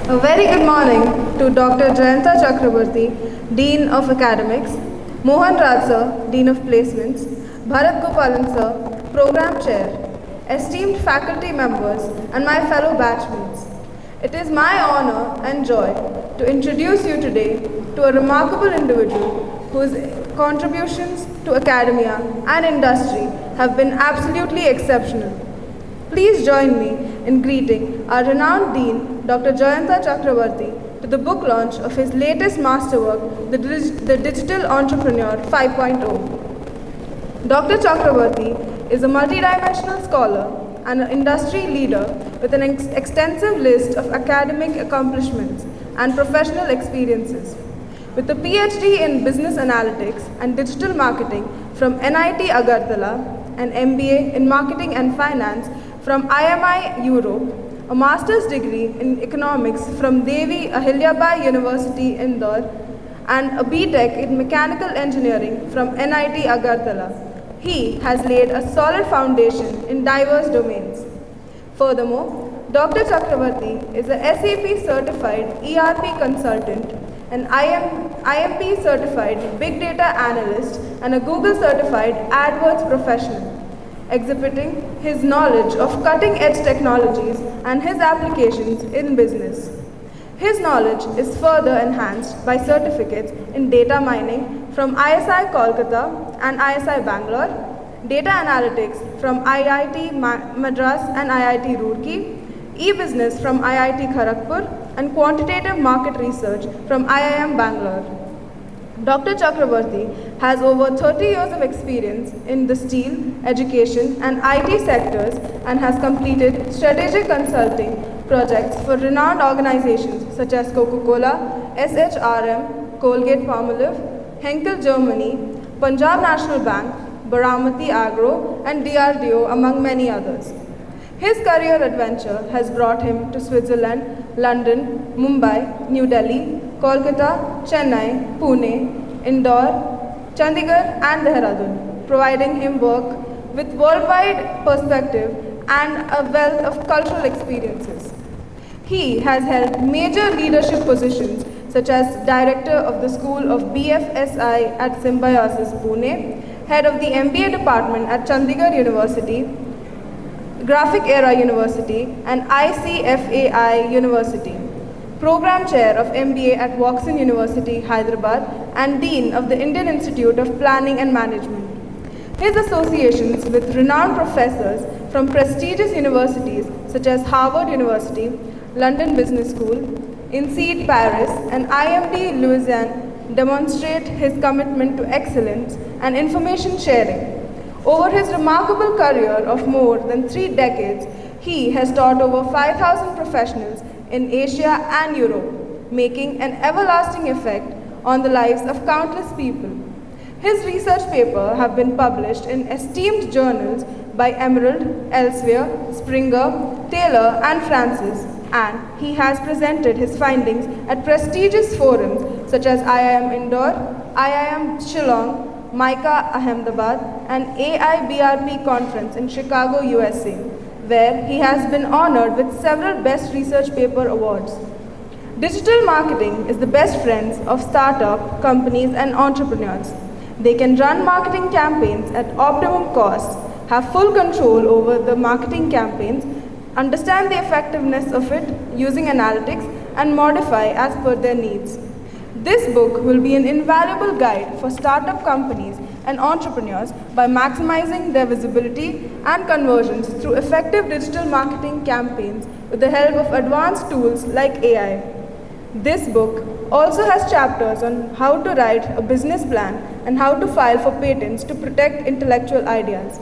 A very good morning to Dr. Jayanta Chakraborty, Dean of Academics, Mohan Raj Sir, Dean of Placements, Bharat Gopalan Sir, Program Chair, esteemed faculty members, and my fellow batchmates. It is my honor and joy to introduce you today to a remarkable individual whose contributions to academia and industry have been absolutely exceptional. Please join me in greeting our renowned Dean, Dr. Jayanta Chakraborty, to the book launch of his latest masterwork, The Digital Entrepreneur 5.0. Dr. Chakraborty is a multidimensional scholar and an industry leader with an extensive list of academic accomplishments and professional experiences. With a PhD in Business Analytics and Digital Marketing from NIT Agartala, an MBA in Marketing and Finance from IMI Europe, a master's degree in economics from Devi Ahilyabai University Indore, and a BTech in mechanical engineering from NIT Agartala. He has laid a solid foundation in diverse domains. Furthermore, Dr. Chakraborty is a SAP certified ERP consultant, an IMP certified big data analyst, and a Google certified AdWords professional, exhibiting his knowledge of cutting-edge technologies and his applications in business. His knowledge is further enhanced by certificates in data mining from ISI Kolkata and ISI Bangalore, data analytics from IIT Madras and IIT Roorkee, e-business from IIT Kharagpur, and quantitative market research from IIM Bangalore. Dr. Chakraborty has over 30 years of experience in the steel, education, and IT sectors and has completed strategic consulting projects for renowned organizations such as Coca-Cola, SHRM, Colgate-Palmolive, Henkel Germany, Punjab National Bank, Baramati Agro, and DRDO, among many others. His career adventure has brought him to Switzerland, London, Mumbai, New Delhi, Kolkata, Chennai, Pune, Indore, Chandigarh, and Dehradun, providing him work with worldwide perspective and a wealth of cultural experiences. He has held major leadership positions such as Director of the School of BFSI at Symbiosis, Pune, Head of the MBA Department at Chandigarh University, Graphic Era University, and ICFAI University, Program Chair of MBA at Watson University, Hyderabad, and Dean of the Indian Institute of Planning and Management. His associations with renowned professors from prestigious universities such as Harvard University, London Business School, INSEAD Paris, and IMD Lausanne demonstrate his commitment to excellence and information sharing. Over his remarkable career of more than 3 decades, he has taught over 5,000 professionals in Asia and Europe, making an everlasting effect on the lives of countless people. His research papers have been published in esteemed journals by Emerald, Elsevier, Springer, Taylor, and Francis, and he has presented his findings at prestigious forums such as IIM Indore, IIM Shillong, MICA Ahmedabad, and AIBRP conference in Chicago, USA, where he has been honored with several Best Research Paper awards. Digital marketing is the best friends of startup companies and entrepreneurs. They can run marketing campaigns at optimum costs, have full control over the marketing campaigns, understand the effectiveness of it using analytics, and modify as per their needs. This book will be an invaluable guide for startup companies and entrepreneurs by maximizing their visibility and conversions through effective digital marketing campaigns with the help of advanced tools like AI. This book also has chapters on how to write a business plan and how to file for patents to protect intellectual ideas.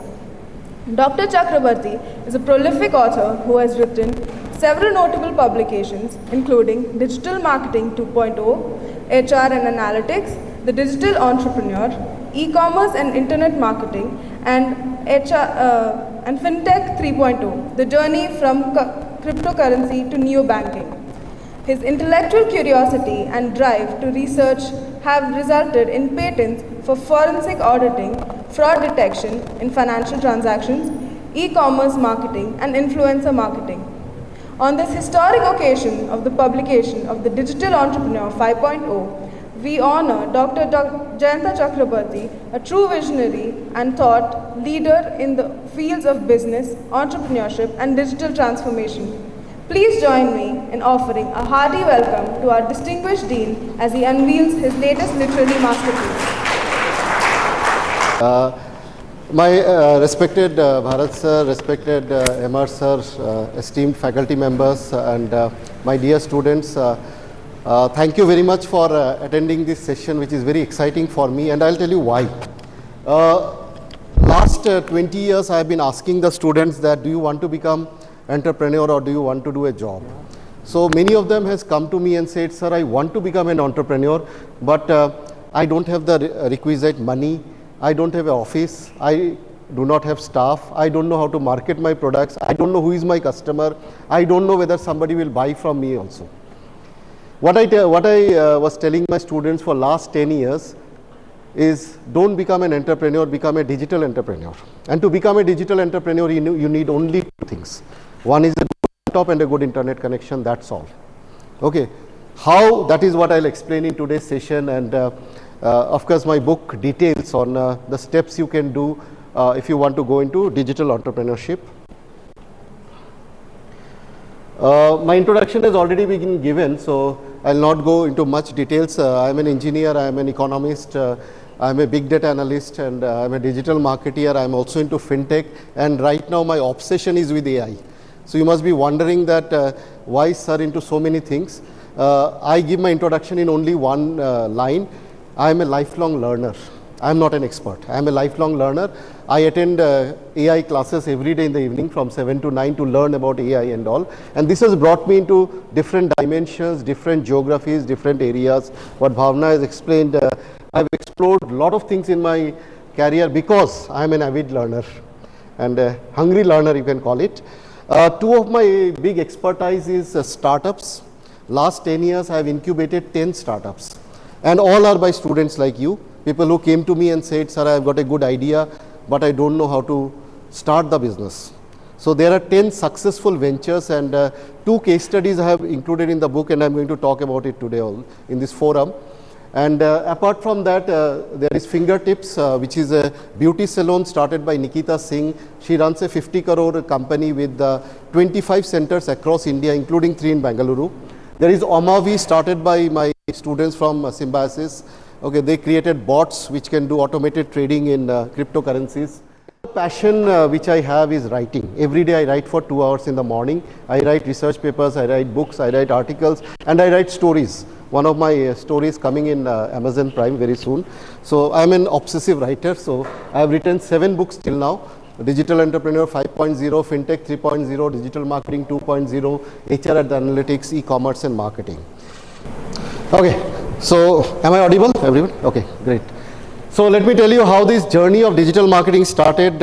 Dr. Chakraborty is a prolific author who has written several notable publications, including Digital Marketing 2.0, HR and Analytics, The Digital Entrepreneur, E-commerce and Internet Marketing, and FinTech 3.0, The Journey from Cryptocurrency to Neobanking. His intellectual curiosity and drive to research have resulted in patents for forensic auditing, fraud detection in financial transactions, e-commerce marketing, and influencer marketing. On this historic occasion of the publication of the Digital Entrepreneur 5.0, we honor Dr. Jayanta Chakraborty, a true visionary and thought leader in the fields of business, entrepreneurship, and digital transformation. Please join me in offering a hearty welcome to our distinguished Dean as he unveils his latest literary masterpiece. My respected Bharat sir, respected MR sir, esteemed faculty members, and my dear students, thank you very much for attending this session, which is very exciting for me, and I'll tell you why. Last 20 years, I have been asking the students that, do you want to become entrepreneur or do you want to do a job? So many of them has come to me and said, sir, I want to become an entrepreneur, but I don't have the requisite money, I don't have an office, I do not have staff, I don't know how to market my products, I don't know who is my customer, I don't know whether somebody will buy from me also. What I was telling my students for last 10 years is, don't become an entrepreneur, become a digital entrepreneur. And to become a digital entrepreneur, you need only two things. One is a laptop and a good internet connection, that's all. Okay, how, that is what I'll explain in today's session, and of course my book details on the steps you can do if you want to go into digital entrepreneurship. My introduction has already been given, so I'll not go into much details. I'm an engineer, I'm an economist, I'm a big data analyst, and I'm a digital marketeer. I'm also into fintech, and right now my obsession is with AI. So you must be wondering that why sir into so many things. I give my introduction in only one line. I'm a lifelong learner. I'm not an expert. I'm a lifelong learner. I attend AI classes every day in the evening from 7 to 9 to learn about AI and all. And this has brought me into different dimensions, different geographies, different areas. What Bhavna has explained, I've explored a lot of things in my career because I'm an avid learner and a hungry learner, you can call it. Two of my big expertise is startups. Last 10 years, I have incubated 10 startups. And all are by students like you. People who came to me and said, sir, I've got a good idea, but I don't know how to start the business. So there are 10 successful ventures, and 2 case studies I have included in the book, and I'm going to talk about it today in this forum. And apart from that, there is Fingertips, which is a beauty salon started by Nikita Singh. She runs a 50 crore company with 25 centers across India, including 3 in Bangalore. There is Omavi, started by my students from Symbiosis. Okay, they created bots which can do automated trading in cryptocurrencies. The passion which I have is writing. Every day I write for 2 hours in the morning. I write research papers, I write books, I write articles, and I write stories. One of my stories coming in Amazon Prime very soon. So I'm an obsessive writer. So I have written 7 books till now. Digital Entrepreneur 5.0, Fintech 3.0, Digital Marketing 2.0, HR and Analytics, E-commerce and Marketing. Okay, so am I audible, everyone? Okay, great. So let me tell you how this journey of digital marketing started.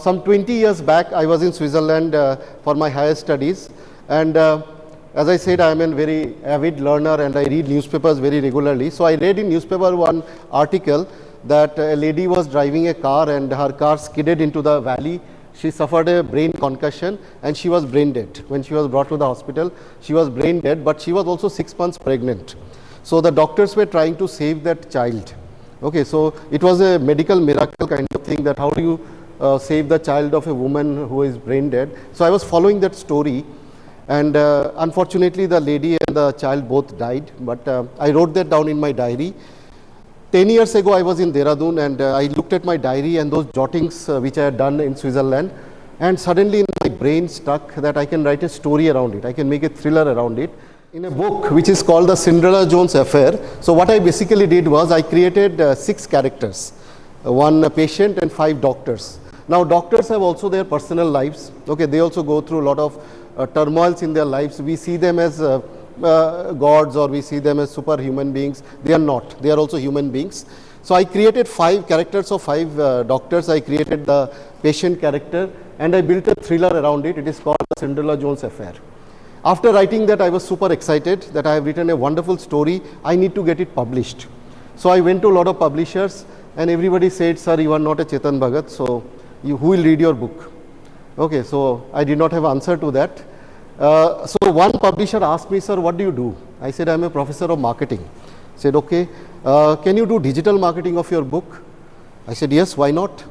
Some 20 years back, I was in Switzerland for my higher studies. And as I said, I am a very avid learner and I read newspapers very regularly. So I read in newspaper one article that a lady was driving a car and her car skidded into the valley. She suffered a brain concussion and she was brain dead. When she was brought to the hospital, she was brain dead, but she was also 6 months pregnant. So the doctors were trying to save that child. Okay, so it was a medical miracle kind of thing, that how do you save the child of a woman who is brain dead. So I was following that story, and unfortunately the lady and the child both died, but I wrote that down in my diary. 10 years ago, I was in Dehradun and I looked at my diary and those jottings which I had done in Switzerland, and suddenly in my brain stuck that I can write a story around it. I can make a thriller around it in a book which is called The Cinderella Jones Affair. So what I basically did was I created 6 characters, 1 patient and 5 doctors. Now doctors have also their personal lives. Okay, they also go through a lot of turmoils in their lives. We see them as gods, or we see them as superhuman beings. They are not. They are also human beings. So I created 5 characters of 5 doctors. I created the patient character and I built a thriller around it. It is called The Cinderella Jones Affair. After writing that, I was super excited that I have written a wonderful story. I need to get it published. So I went to a lot of publishers and everybody said, sir, you are not a Chetan Bhagat, so who will read your book? Okay, so I did not have answer to that. So one publisher asked me, sir, what do you do? I said, I'm a professor of marketing. Said, okay, can you do digital marketing of your book? I said, yes, why not?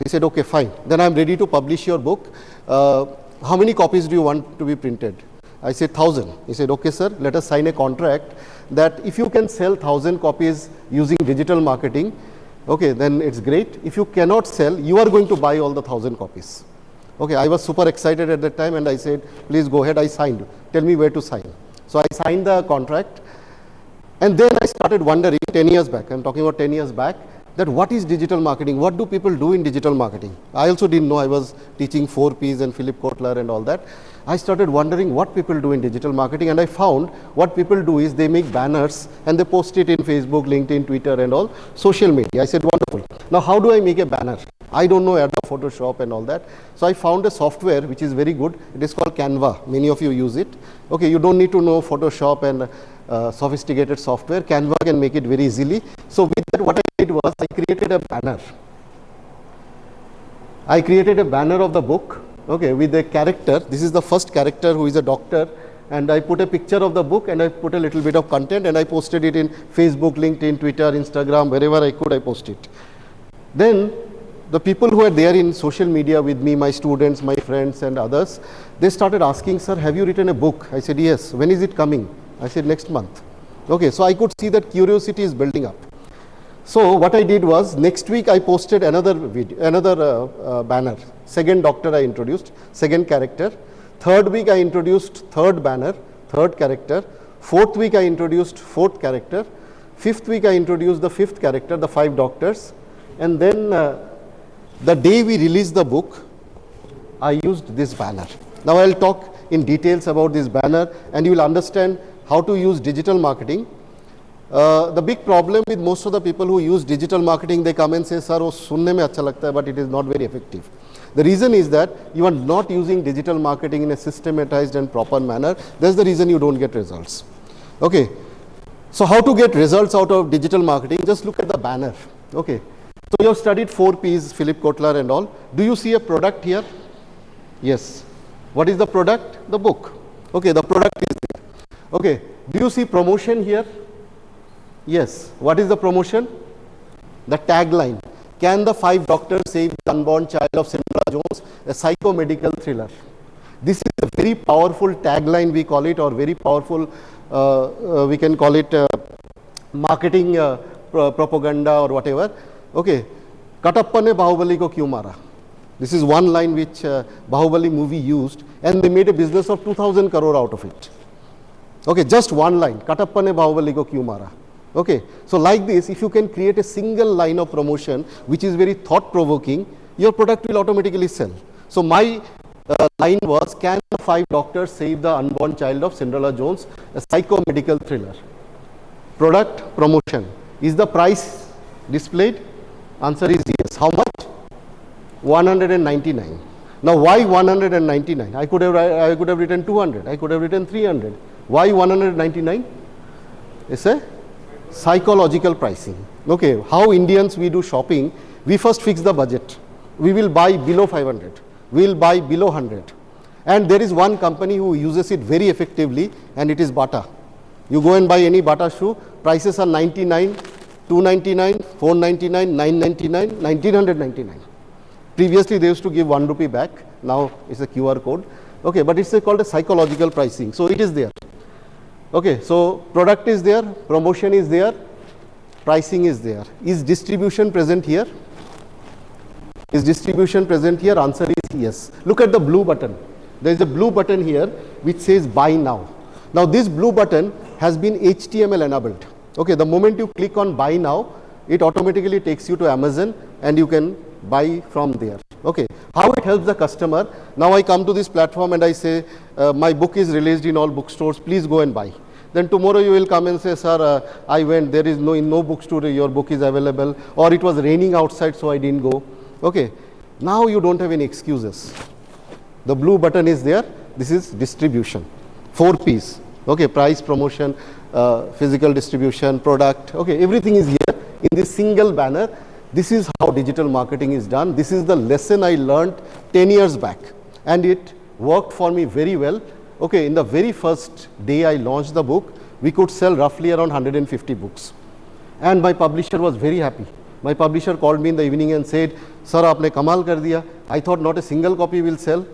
He said, okay, fine. Then I'm ready to publish your book. How many copies do you want to be printed? I said, 1,000. He said, okay, sir, let us sign a contract that if you can sell 1,000 copies using digital marketing, okay, then it's great. If you cannot sell, you are going to buy all the 1,000 copies. Okay, I was super excited at that time and I said, please go ahead. I signed. Tell me where to sign. So I signed the contract. And then I started wondering 10 years back, I'm talking about 10 years back, that what is digital marketing? What do people do in digital marketing? I also didn't know. I was teaching 4Ps and Philip Kotler and all that. I started wondering what people do in digital marketing, and I found what people do is they make banners and they post it in Facebook, LinkedIn, Twitter and all social media. I said, wonderful. Now how do I make a banner? I don't know Adobe Photoshop and all that. So I found a software which is very good. It is called Canva. Many of you use it. Okay, you don't need to know Photoshop and sophisticated software. Canva can make it very easily. So with that, what I did was I created a banner. I created a banner of the book, okay, with a character. This is the first character who is a doctor, and I put a picture of the book and I put a little bit of content and I posted it in Facebook, LinkedIn, Twitter, Instagram, wherever I could, I posted it. Then the people who are there in social media with me, my students, my friends and others, they started asking, sir, have you written a book? I said, yes. When is it coming? I said, next month. Okay, so I could see that curiosity is building up. So what I did was, next week I posted another video, banner. Second doctor I introduced, second character. Third week I introduced third banner, third character. Fourth week I introduced fourth character. Fifth week I introduced the fifth character, the 5 doctors. And then the day we released the book, I used this banner. Now I'll talk in details about this banner and you will understand how to use digital marketing. The big problem with most of the people who use digital marketing, they come and say, sir, wo sunne mein acha lagta hai, but it is not very effective. The reason is that you are not using digital marketing in a systematized and proper manner. That's the reason you don't get results. Okay. So how to get results out of digital marketing? Just look at the banner. Okay. So you have studied 4Ps, Philip Kotler and all. Do you see a product here? Yes. What is the product? The book. Okay, the product is there. Okay. Do you see promotion here? Yes. What is the promotion? The tagline. Can the 5 doctors save the unborn child of Cinderella Jones? A psychomedical thriller. This is a very powerful tagline, we call it, or very powerful, we can call it marketing propaganda or whatever. Okay. Katappa ne Bahubali ko kyun mara? This is one line which Bahubali movie used, and they made a business of 2,000 crore out of it. Okay, just one line. Katappa ne Bahubali ko kyun mara? Okay, so like this, if you can create a single line of promotion which is very thought-provoking, your product will automatically sell. So my line was, can the 5 doctors save the unborn child of Cinderella Jones? A psychomedical thriller. Product promotion. Is the price displayed? Answer is yes. How much? 199. Now why 199? I could have written 200. I could have written 300. Why 199? It's a psychological pricing. Okay, how Indians we do shopping, we first fix the budget. We will buy below 500. We will buy below 100. And there is one company who uses it very effectively, and it is Bata. You go and buy any Bata shoe, prices are 99, 299, 499, 999, 1999. Previously they used to give 1 rupee back. Now it's a QR code. Okay, but it's called a psychological pricing. So it is there. Okay, so product is there, promotion is there, pricing is there. Is distribution present here? Is distribution present here? Answer is yes. Look at the blue button. There is a blue button here which says buy now. Now this blue button has been HTML enabled. Okay, the moment you click on buy now, it automatically takes you to Amazon and you can buy from there. Okay, how it helps the customer? Now I come to this platform and I say, my book is released in all bookstores, please go and buy. Then tomorrow you will come and say, sir, I went, there is in no bookstore, your book is available, or it was raining outside, so I didn't go. Okay, now you don't have any excuses. The blue button is there. This is distribution. 4 Ps. Okay, price, promotion, physical distribution, product. Okay, everything is here in this single banner. This is how digital marketing is done. This is the lesson I learned 10 years back, and it worked for me very well. Okay, in the very first day I launched the book, we could sell roughly around 150 books. And my publisher was very happy. My publisher called me in the evening and said, "Sir, aapne kamal kar diya. I thought not a single copy will sell.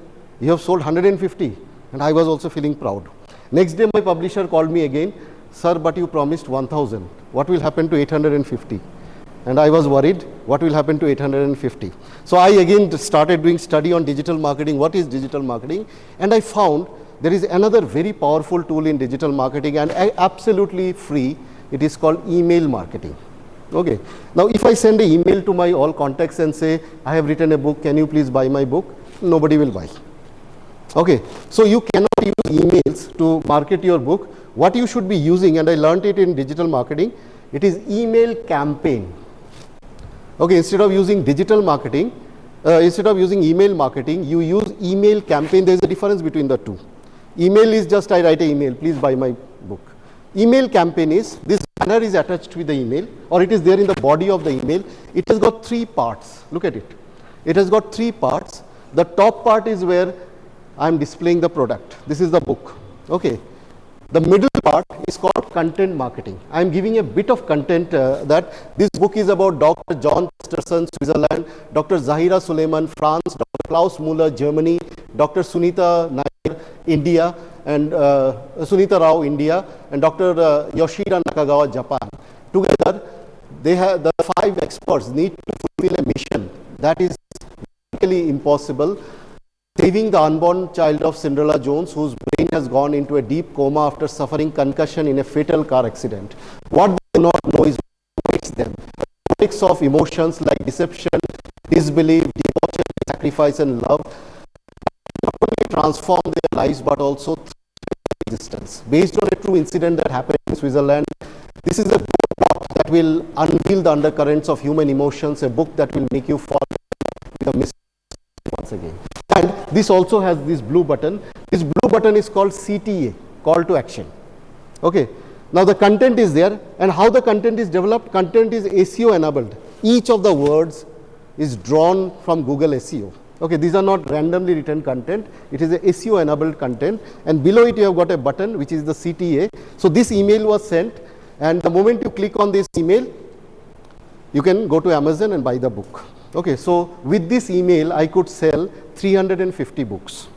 You have sold 150." And I was also feeling proud. Next day my publisher called me again, "Sir, but you promised 1000. What will happen to 850? And I was worried, what will happen to 850? So I again started doing study on digital marketing. What is digital marketing? And I found there is another very powerful tool in digital marketing and absolutely free. It is called email marketing. Okay. Now, if I send an email to my all contacts and say, "I have written a book, can you please buy my book?" Nobody will buy. Okay. So you cannot use emails to market your book. What you should be using, and I learned it in digital marketing, it is email campaign. Okay, instead of using digital marketing, instead of using email marketing, you use email campaign. There is a difference between the two. Email is just I write an email, "Please buy my book." Email campaign is this banner is attached with the email, or it is there in the body of the email. It has got 3 parts. Look at it. It has got 3 parts. The top part is where I am displaying the product. This is the book. Okay. The middle part is called content marketing. I am giving a bit of content that this book is about Dr. John Chesterton, Switzerland, Dr. Zahira Suleiman, France, Dr. Klaus Muller, Germany, Dr. Sunita Nair, India, and Sunita Rao, India, and Dr. Yoshida Nakagawa, Japan. Together, they have the 5 experts need to fulfill a mission that is really impossible. Saving the unborn child of Cinderella Jones, whose brain has gone into a deep coma after suffering concussion in a fatal car accident. What they do not know is what makes them. A mix of emotions like deception, disbelief, devotion, sacrifice, and love not only transform their lives but also existence. Based on a true incident that happened in Switzerland, this is a book that will unveil the undercurrents of human emotions, a book that will make you fall with a mistake once again. And this also has this blue button. This blue button is called CTA, call to action. Okay. Now the content is there, and how the content is developed? Content is SEO enabled. Each of the words is drawn from Google SEO. Okay, these are not randomly written content. It is a SEO enabled content, and below it you have got a button which is the CTA. So this email was sent, and the moment you click on this email, you can go to Amazon and buy the book. Okay, so with this email, I could sell 350 books.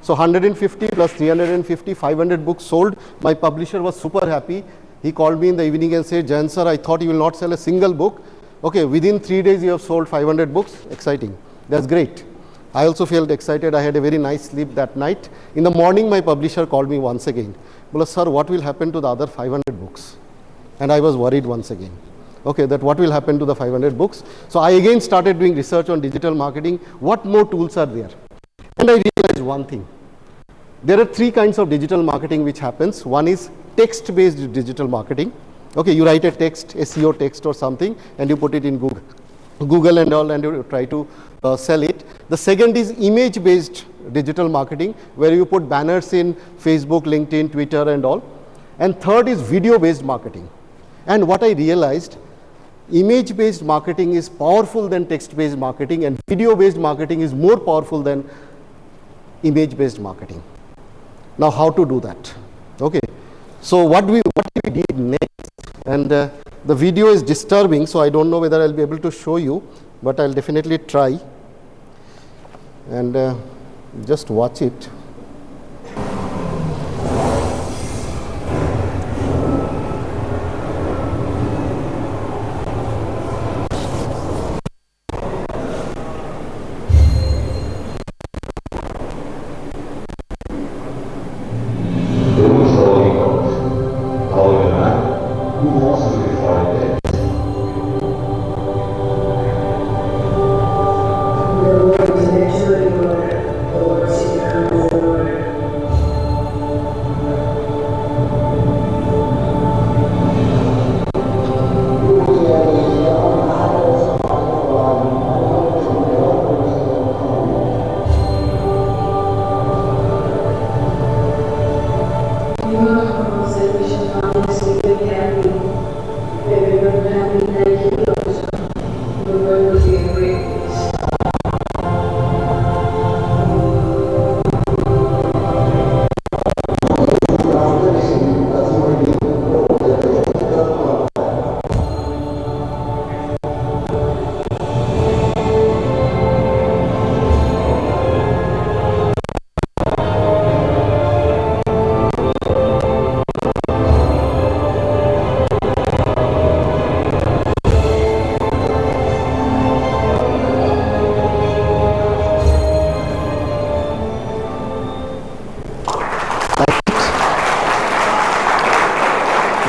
So 150 plus 350, 500 books sold. My publisher was super happy. He called me in the evening and said, "Jayant sir, I thought you will not sell a single book. Okay, within 3 days you have sold 500 books. Exciting. That's great." I also felt excited. I had a very nice sleep that night. In the morning, my publisher called me once again. "Bola, sir, what will happen to the other 500 books?" And I was worried once again. Okay, that what will happen to the 500 books. So I again started doing research on digital marketing. What more tools are there? And I realized one thing. There are 3 kinds of digital marketing which happens. One is text-based digital marketing. Okay, you write a text, SEO text or something, and you put it in Google and all, and you try to sell it. The second is image-based digital marketing, where you put banners in Facebook, LinkedIn, Twitter and all. And third is video-based marketing. And what I realized, image-based marketing is powerful than text-based marketing, and video-based marketing is more powerful than image-based marketing. Now, how to do that? Okay, so what we did next, and the video is disturbing, so I don't know whether I'll be able to show you, but I'll definitely try, and just watch it.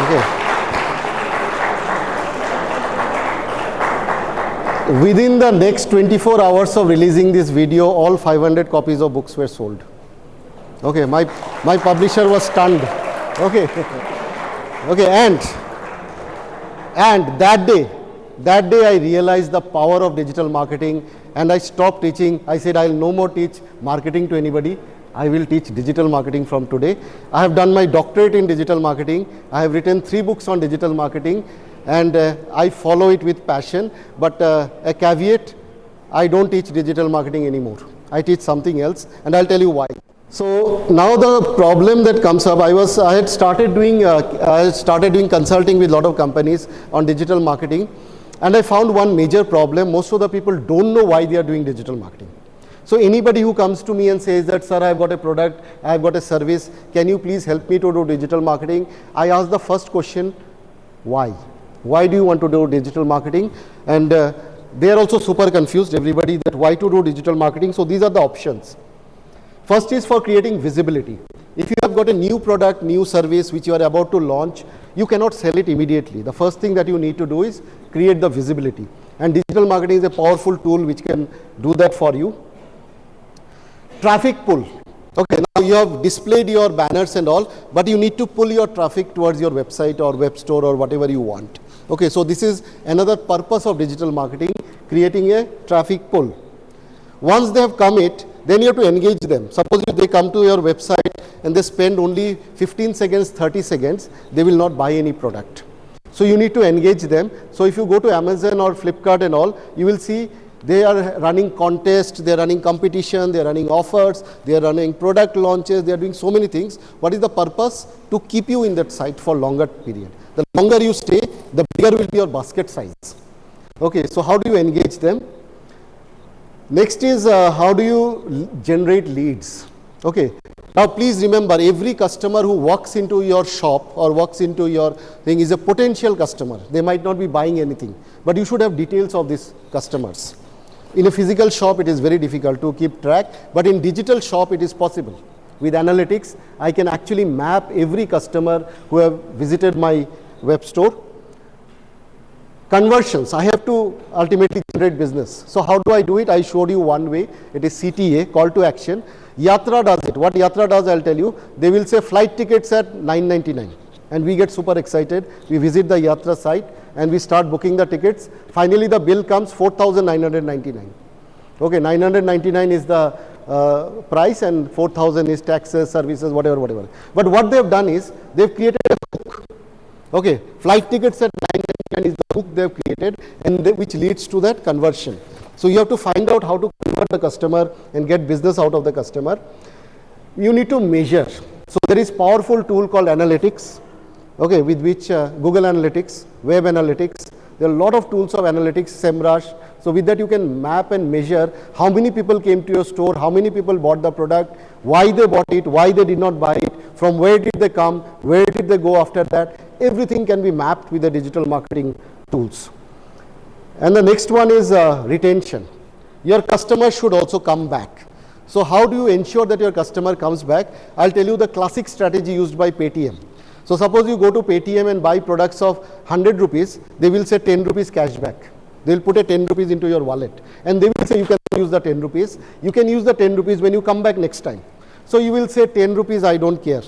Okay. Within the next 24 hours of releasing this video, all 500 copies of books were sold. Okay, my publisher was stunned. Okay, okay, and that day I realized the power of digital marketing, and I stopped teaching. I said I'll no more teach marketing to anybody. I will teach digital marketing from today. I have done my doctorate in digital marketing. I have written 3 books on digital marketing, and I follow it with passion. But a caveat, I don't teach digital marketing anymore. I teach something else, and I'll tell you why. So now the problem that comes up, I had started doing consulting with a lot of companies on digital marketing, and I found one major problem. Most of the people don't know why they are doing digital marketing. So anybody who comes to me and says that, sir, I've got a product, I've got a service, can you please help me to do digital marketing? I ask the first question, why? Why do you want to do digital marketing? And they are also super confused, everybody, that why to do digital marketing. So these are the options. First is for creating visibility. If you have got a new product, new service which you are about to launch, you cannot sell it immediately. The first thing that you need to do is create the visibility. And digital marketing is a powerful tool which can do that for you. Traffic pull. Okay, now you have displayed your banners and all, but you need to pull your traffic towards your website or web store or whatever you want. Okay, so this is another purpose of digital marketing, creating a traffic pull. Once they have come it, then you have to engage them. Suppose if they come to your website and they spend only 15 seconds, 30 seconds, they will not buy any product. So you need to engage them. So if you go to Amazon or Flipkart and all, you will see they are running contests, they are running competition, they are running offers, they are running product launches, they are doing so many things. What is the purpose? To keep you in that site for longer period. The longer you stay, the bigger will be your basket size. Okay, so how do you engage them? Next is how do you generate leads? Okay, now please remember, every customer who walks into your shop or walks into your thing is a potential customer. They might not be buying anything, but you should have details of these customers. In a physical shop, it is very difficult to keep track, but in digital shop, it is possible. With analytics, I can actually map every customer who have visited my web store. Conversions, I have to ultimately generate business. So how do I do it? I showed you one way. It is CTA, call to action. Yatra does it. What Yatra does, I'll tell you. They will say flight tickets at $9.99. And we get super excited. We visit the Yatra site and we start booking the tickets. Finally, the bill comes $4,999. Okay, $999 is the price and $4,000 is taxes, services, whatever. But what they've done is, they've created a hook. Okay, flight tickets at $9.99 is the hook they've created, and which leads to that conversion. So you have to find out how to convert the customer and get business out of the customer. You need to measure. So there is powerful tool called analytics, okay, with which Google Analytics, Web Analytics, there are a lot of tools of analytics, SEMrush. So with that you can map and measure how many people came to your store, how many people bought the product, why they bought it, why they did not buy it, from where did they come, where did they go after that. Everything can be mapped with the digital marketing tools. And the next one is retention. Your customer should also come back. So how do you ensure that your customer comes back? I'll tell you the classic strategy used by Paytm. So suppose you go to Paytm and buy products of 100 rupees, they will say 10 rupees cashback. They will put a 10 rupees into your wallet and they will say you can use the 10 rupees. You can use the 10 rupees when you come back next time. So you will say 10 rupees, I don't care.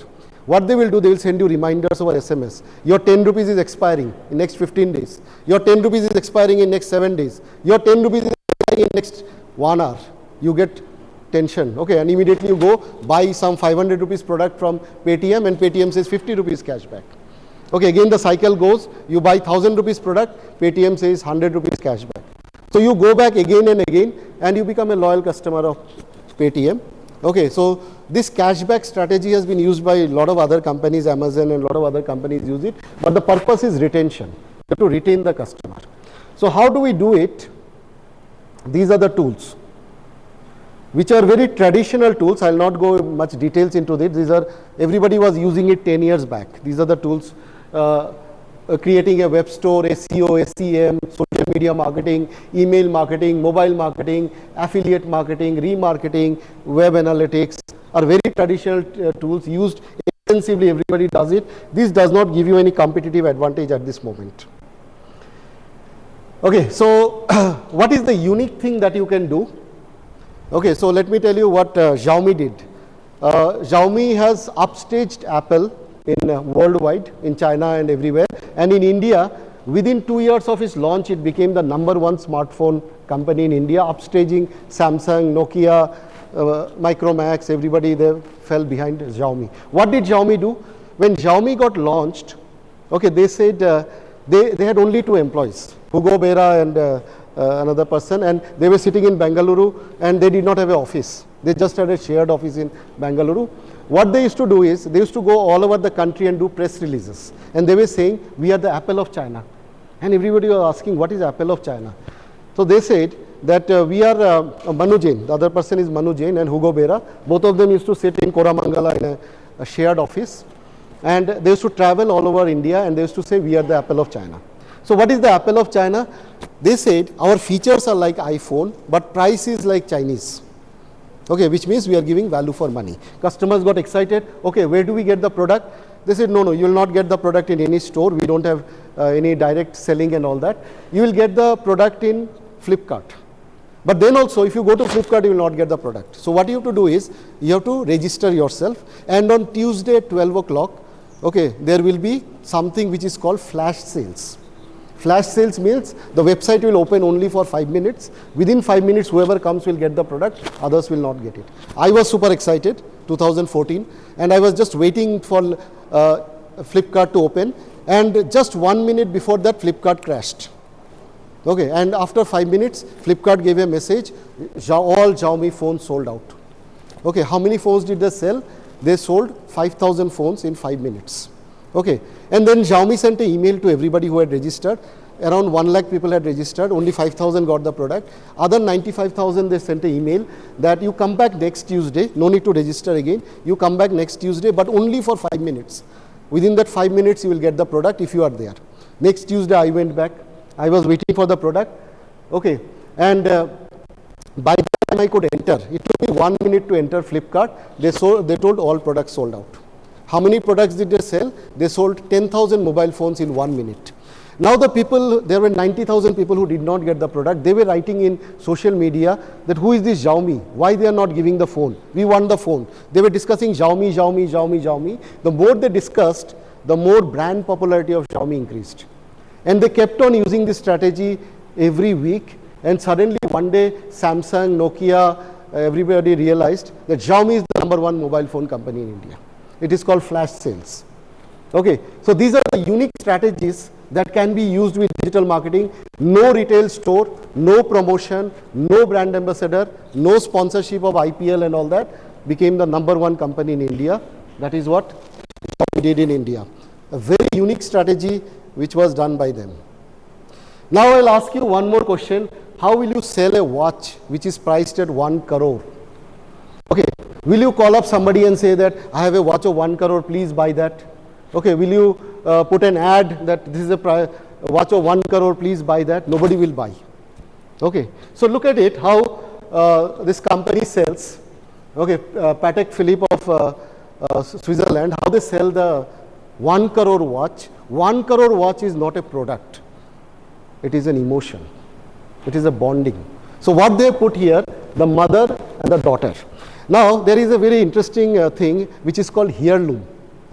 What they will do, they will send you reminders over SMS. Your 10 rupees is expiring in next 15 days. Your 10 rupees is expiring in next 7 days. Your 10 rupees is expiring in next 1 hour. You get tension, okay, and immediately you go buy some 500 rupees product from Paytm and Paytm says 50 rupees cashback. Okay, again the cycle goes, you buy 1000 rupees product, Paytm says 100 rupees cashback. So you go back again and again and you become a loyal customer of Paytm. Okay, so this cashback strategy has been used by a lot of other companies, Amazon and a lot of other companies use it, but the purpose is retention. You have to retain the customer. So how do we do it? These are the tools, which are very traditional tools. I'll not go much details into this. These are, everybody was using it 10 years back. These are the tools, creating a web store, SEO, SEM, social media marketing, email marketing, mobile marketing, affiliate marketing, remarketing, web analytics are very traditional tools used in extensively, everybody does it. This does not give you any competitive advantage at this moment. Okay, so what is the unique thing that you can do? Okay, so let me tell you what Xiaomi did. Xiaomi has upstaged Apple in worldwide, in China and everywhere, and in India, within 2 years of its launch, it became the #1 smartphone company in India, upstaging Samsung, Nokia, Micromax, everybody there fell behind Xiaomi. What did Xiaomi do? When Xiaomi got launched, okay, they said they had only 2 employees, Hugo Bera and another person, and they were sitting in Bangalore, and they did not have an office. They just had a shared office in Bangalore. What they used to do is, they used to go all over the country and do press releases, and they were saying, we are the Apple of China. And everybody was asking, what is Apple of China? So they said that we are Manu Jain, the other person is Manu Jain and Hugo Bera. Both of them used to sit in Koramangala in a shared office, and they used to travel all over India, and they used to say, we are the Apple of China. So what is the Apple of China? They said, our features are like iPhone, but price is like Chinese. Okay, which means we are giving value for money. Customers got excited. Okay, where do we get the product? They said, no, you will not get the product in any store. We don't have any direct selling and all that. You will get the product in Flipkart. But then also, if you go to Flipkart, you will not get the product. So what you have to do is, you have to register yourself, and on Tuesday at 12 o'clock, okay, there will be something which is called flash sales. Flash sales means the website will open only for 5 minutes. Within 5 minutes, whoever comes will get the product, others will not get it. I was super excited, 2014, and I was just waiting for Flipkart to open, and just 1 minute before that, Flipkart crashed. Okay, and after 5 minutes, Flipkart gave a message, all Xiaomi phones sold out. Okay, how many phones did they sell? They sold 5,000 phones in 5 minutes. Okay, and then Xiaomi sent an email to everybody who had registered. Around 1 lakh people had registered, only 5,000 got the product. Other 95,000 they sent an email that you come back next Tuesday, no need to register again, you come back next Tuesday, but only for 5 minutes. Within that 5 minutes you will get the product if you are there. Next Tuesday I went back, I was waiting for the product, okay, and by the time I could enter, it took me 1 minute to enter Flipkart, they told all products sold out. How many products did they sell? They sold 10,000 mobile phones in 1 minute. Now the people, there were 90,000 people who did not get the product. They were writing in social media that who is this Xiaomi? Why they are not giving the phone? We want the phone. They were discussing Xiaomi, Xiaomi, Xiaomi, Xiaomi. The more they discussed, the more brand popularity of Xiaomi increased. And they kept on using this strategy every week. And suddenly one day, Samsung, Nokia, everybody realized that Xiaomi is the #1 mobile phone company in India. It is called flash sales. Okay, so these are the unique strategies that can be used with digital marketing. No retail store, no promotion, no brand ambassador, no sponsorship of IPL and all that, became the #1 company in India. That is what we did in India. A very unique strategy which was done by them. Now I'll ask you one more question. How will you sell a watch which is priced at 1 crore? Okay, will you call up somebody and say that I have a watch of 1 crore, please buy that? Okay, will you put an ad that this is a watch of 1 crore, please buy that? Nobody will buy. Okay, so look at it, how this company sells. Okay, Patek Philippe of Switzerland, how they sell the 1 crore watch. 1 crore watch is not a product. It is an emotion. It is a bonding. So what they put here, the mother and the daughter. Now, there is a very interesting thing which is called heirloom.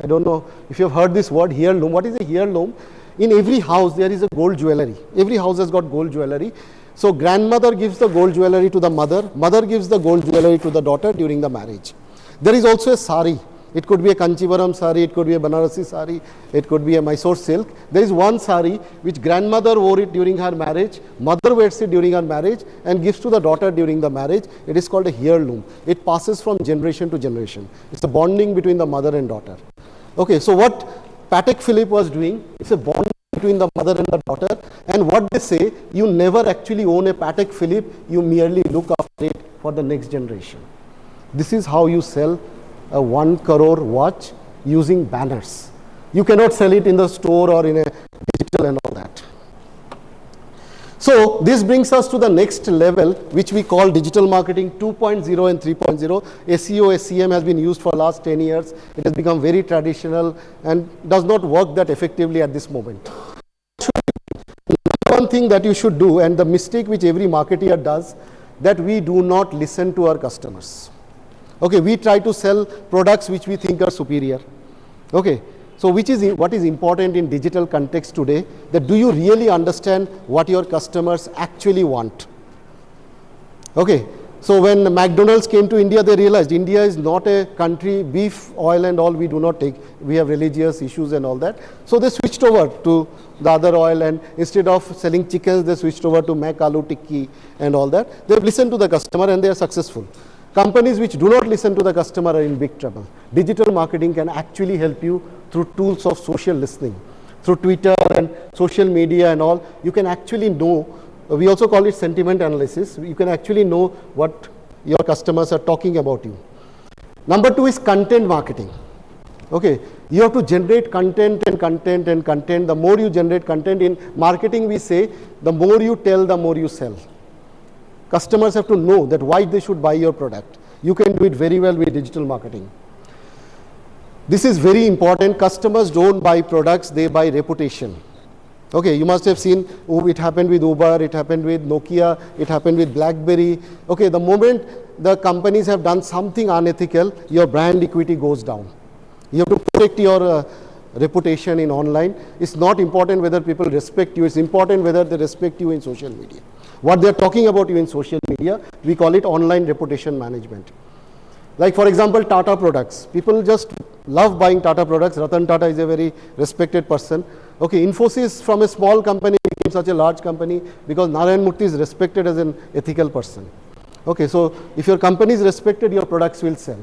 I don't know if you have heard this word, heirloom. What is a heirloom? In every house, there is a gold jewelry. Every house has got gold jewelry. So, grandmother gives the gold jewelry to the mother. Mother gives the gold jewelry to the daughter during the marriage. There is also a sari. It could be a Kanchivaram sari, it could be a Banarasi sari, it could be a Mysore silk. There is one sari which grandmother wore it during her marriage, mother wears it during her marriage and gives to the daughter during the marriage. It is called a heirloom. It passes from generation to generation. It's a bonding between the mother and daughter. Okay, so what Patek Philippe was doing, it's a bond between the mother and the daughter, and what they say, you never actually own a Patek Philippe, you merely look after it for the next generation. This is how you sell a 1 crore watch using banners. You cannot sell it in the store or in a digital and all that. So this brings us to the next level, which we call digital marketing 2.0 and 3.0. SEO, SEM has been used for the last 10 years. It has become very traditional and does not work that effectively at this moment. One thing that you should do, and the mistake which every marketer does, that we do not listen to our customers. Okay, we try to sell products which we think are superior. Okay, so what is important in digital context today, that do you really understand what your customers actually want? Okay, so when McDonald's came to India, they realized India is not a country, beef, oil and all we do not take. We have religious issues and all that. So they switched over to the other oil, and instead of selling chickens, they switched over to Mac Aloo Tikki and all that. They've listened to the customer and they are successful. Companies which do not listen to the customer are in big trouble. Digital marketing can actually help you through tools of social listening. Through Twitter and social media and all, you can actually know, we also call it sentiment analysis. You can actually know what your customers are talking about you. Number 2 is content marketing. Okay, you have to generate content and content and content. The more you generate content in marketing, we say, the more you tell, the more you sell. Customers have to know that why they should buy your product. You can do it very well with digital marketing. This is very important. Customers don't buy products, they buy reputation. Okay, you must have seen, it happened with Uber, it happened with Nokia, it happened with BlackBerry. Okay, the moment the companies have done something unethical, your brand equity goes down. You have to protect your reputation in online. It's not important whether people respect you, it's important whether they respect you in social media. What they're talking about you in social media, we call it online reputation management. Like for example, Tata products. People just love buying Tata products. Ratan Tata is a very respected person. Okay, Infosys from a small company became such a large company because Narayan Murthy is respected as an ethical person. Okay, so if your company is respected, your products will sell.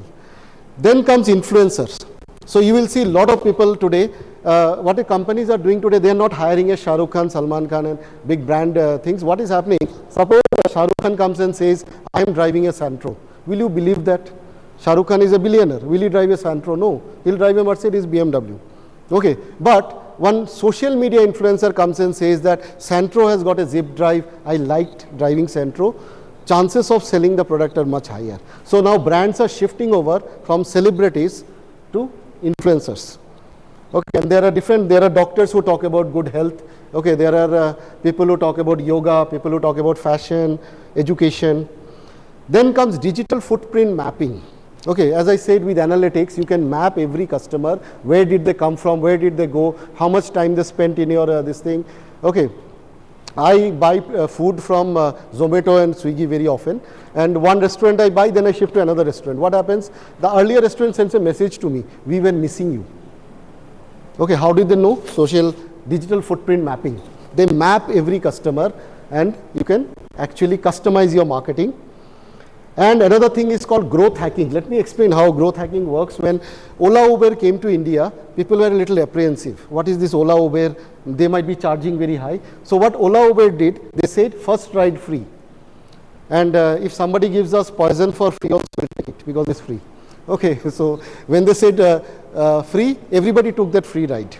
Then comes influencers. So you will see a lot of people today, what the companies are doing today, they are not hiring a Shah Rukh Khan, Salman Khan and big brand things. What is happening? Suppose Shah Rukh Khan comes and says, I am driving a Santro. Will you believe that? Shah Rukh Khan is a billionaire. Will he drive a Santro? No. He'll drive a Mercedes BMW. Okay. But one social media influencer comes and says that Santro has got a zip drive. I liked driving Santro. Chances of selling the product are much higher. So now brands are shifting over from celebrities to influencers. Okay, and there are doctors who talk about good health. Okay, there are people who talk about yoga, people who talk about fashion, education. Then comes digital footprint mapping. Okay, as I said, with analytics, you can map every customer. Where did they come from? Where did they go? How much time they spent in your this thing? Okay, I buy food from Zomato and Swiggy very often. And one restaurant I buy, then I shift to another restaurant. What happens? The earlier restaurant sends a message to me. We were missing you. Okay, how did they know? Digital footprint mapping. They map every customer and you can actually customize your marketing. And another thing is called growth hacking. Let me explain how growth hacking works. When Ola Uber came to India, people were a little apprehensive. What is this Ola Uber? They might be charging very high. So what Ola Uber did, they said first ride free. And if somebody gives us poison for free, also we'll take it because it's free. Okay, so when they said free, everybody took that free ride.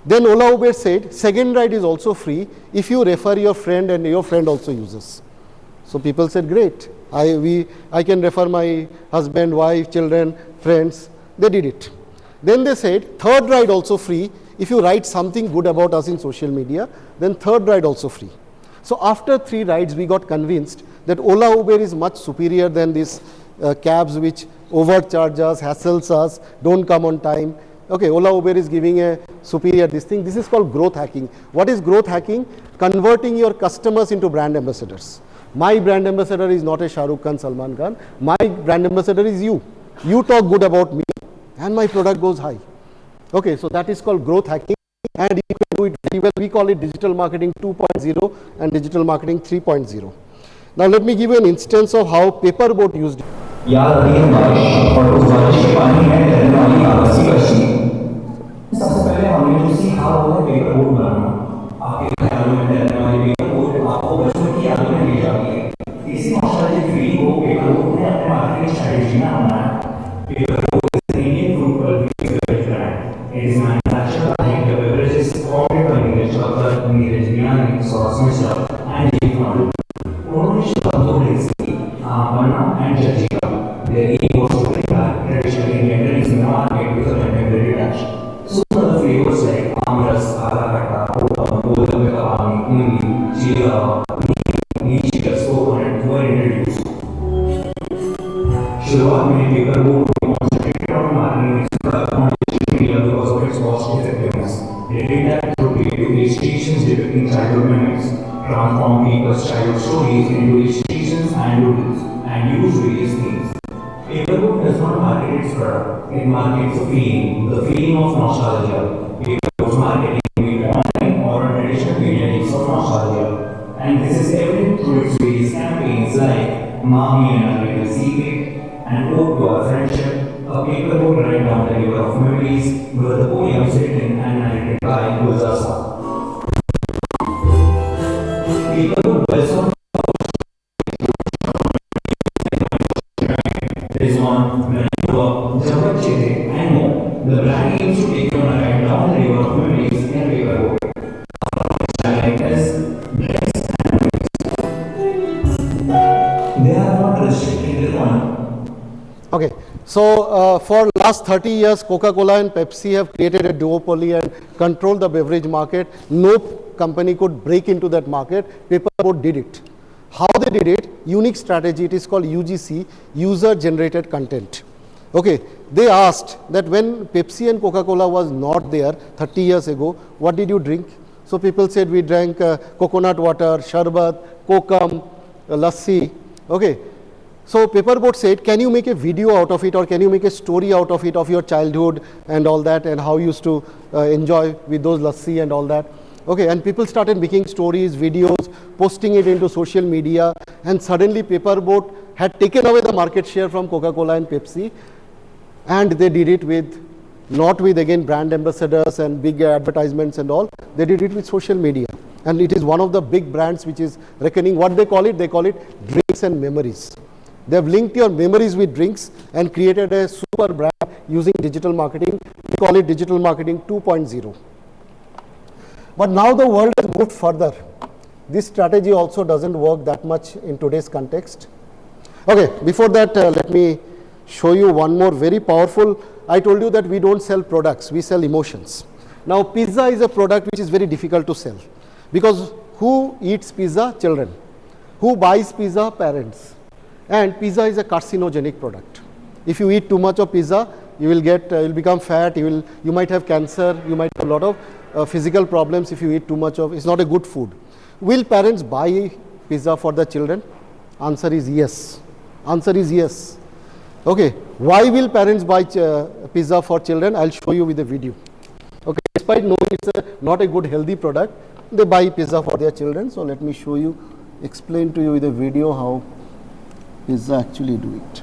Then Ola Uber said second ride is also free if you refer your friend and your friend also uses. So people said great. I can refer my husband, wife, children, friends. They did it. Then they said third ride also free. If you write something good about us in social media, then third ride also free. So after 3 rides, we got convinced that Ola Uber is much superior than these cabs which overcharge us, hassles us, don't come on time. Okay, Ola Uber is giving a superior this thing. This is called growth hacking. What is growth hacking? Converting your customers into brand ambassadors. My brand ambassador is not a Shah Rukh Khan, Salman Khan. My brand ambassador is you. You talk good about me and my product goes high. Okay, so that is called growth hacking and you can do it very well. We call it digital marketing 2.0 and digital marketing 3.0. Now let me give you an instance of how Paperboat used it. याद रही है बारिश और उस बारिश के पानी में तैरने वाली आवासी कश्ती। सबसे पहले हमने जो सीखा वो है पेपर बोट बनाना। आपके ख्यालों में तैरने वाली पेपर बोट आपको बचपन की यादों में ले जाती है। इसी नॉस्टैल्जिक फीलिंग को पेपर बोट ने अपने मार्केटिंग स्ट्रेटजी में अपनाया। Paper boat is an Indian fruit beverage brand. It is manufactured by the beverages coffee, chocolate, mirrors, biryani, sauce, and They did that through creative illustrations depicting childhood memories, transformed people's childhood stories into illustrations and doodles, and used various themes. Paperbook does not market its product, it markets the feeling of nostalgia. Paperbook's marketing may be online or on traditional media leaks of nostalgia. And this is evident through its various campaigns like Mommy and a Little Secret and Ode to Our Friendship, a paperbook right down the river of memories where the poems written and narrated by Gulzar. Paperbook dwells on is on when you work, Chakraborty and more. The brand aims to take you on a ride down the river of memories in paperbook. They are not restricted to one. Okay, so for last 30 years, Coca-Cola and Pepsi have created a duopoly and controlled the beverage market. No company could break into that market. Paperboat did it. How they did it? Unique strategy. It is called UGC, user generated content. Okay, they asked that when Pepsi and Coca-Cola was not there 30 years ago, what did you drink? So people said we drank coconut water, sharbat, kokum, lassi. Okay. So Paperboat said, can you make a video out of it, or can you make a story out of it, of your childhood and all that, and how you used to enjoy with those lassi and all that. Okay, and people started making stories, videos, posting it into social media, and suddenly Paperboat had taken away the market share from Coca-Cola and Pepsi, and they did it with, not with again brand ambassadors and big advertisements and all, they did it with social media. And it is one of the big brands which is reckoning. What they call it drinks and memories. They have linked your memories with drinks and created a super brand using digital marketing. We call it digital marketing 2.0. But now the world has moved further. This strategy also doesn't work that much in today's context. Okay, before that, let me show you one more very powerful. I told you that we don't sell products, we sell emotions. Now, pizza is a product which is very difficult to sell. Because who eats pizza? Children. Who buys pizza? Parents. And pizza is a carcinogenic product. If you eat too much of pizza, you will you'll become fat, you might have cancer, you might have a lot of physical problems if you eat too much of, it's not a good food. Will parents buy pizza for the children? Answer is yes. Answer is yes. Okay, why will parents buy pizza for children? I'll show you with a video. Okay, despite knowing it's not a good healthy product, they buy pizza for their children. So let me show you, explain to you with a video how pizza actually do it.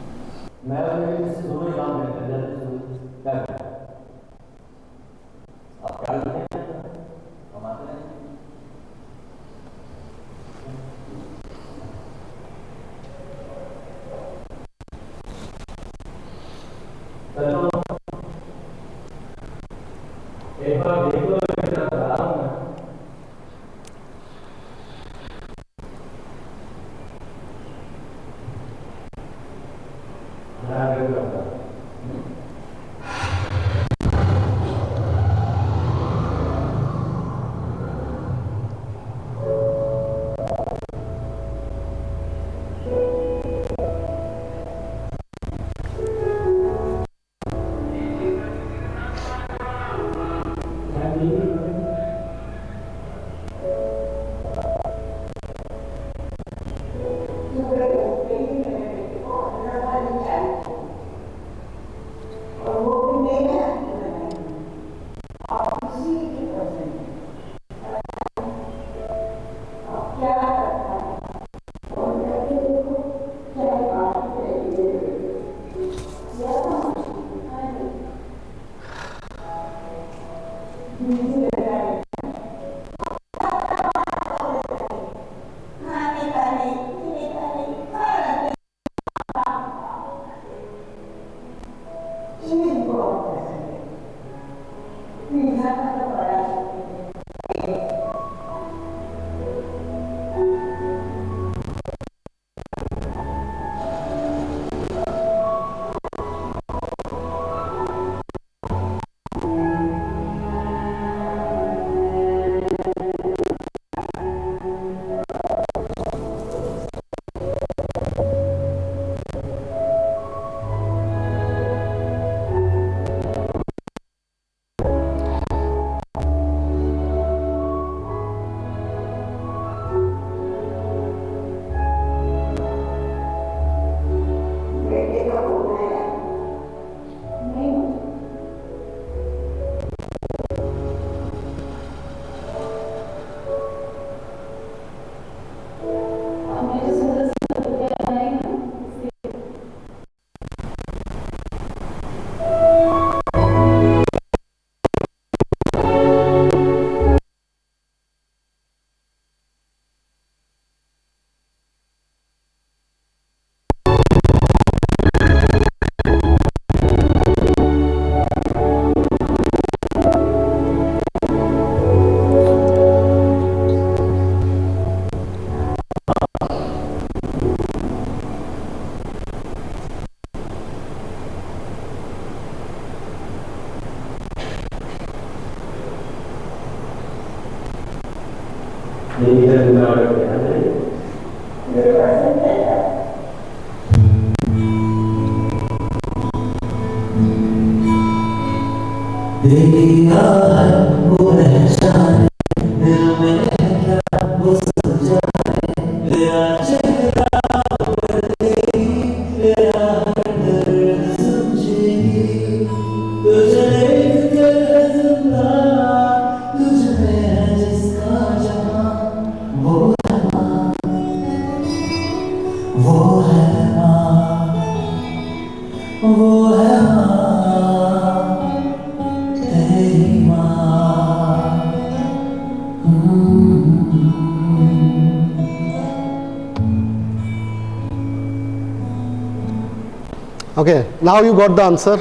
Okay, now you got the answer.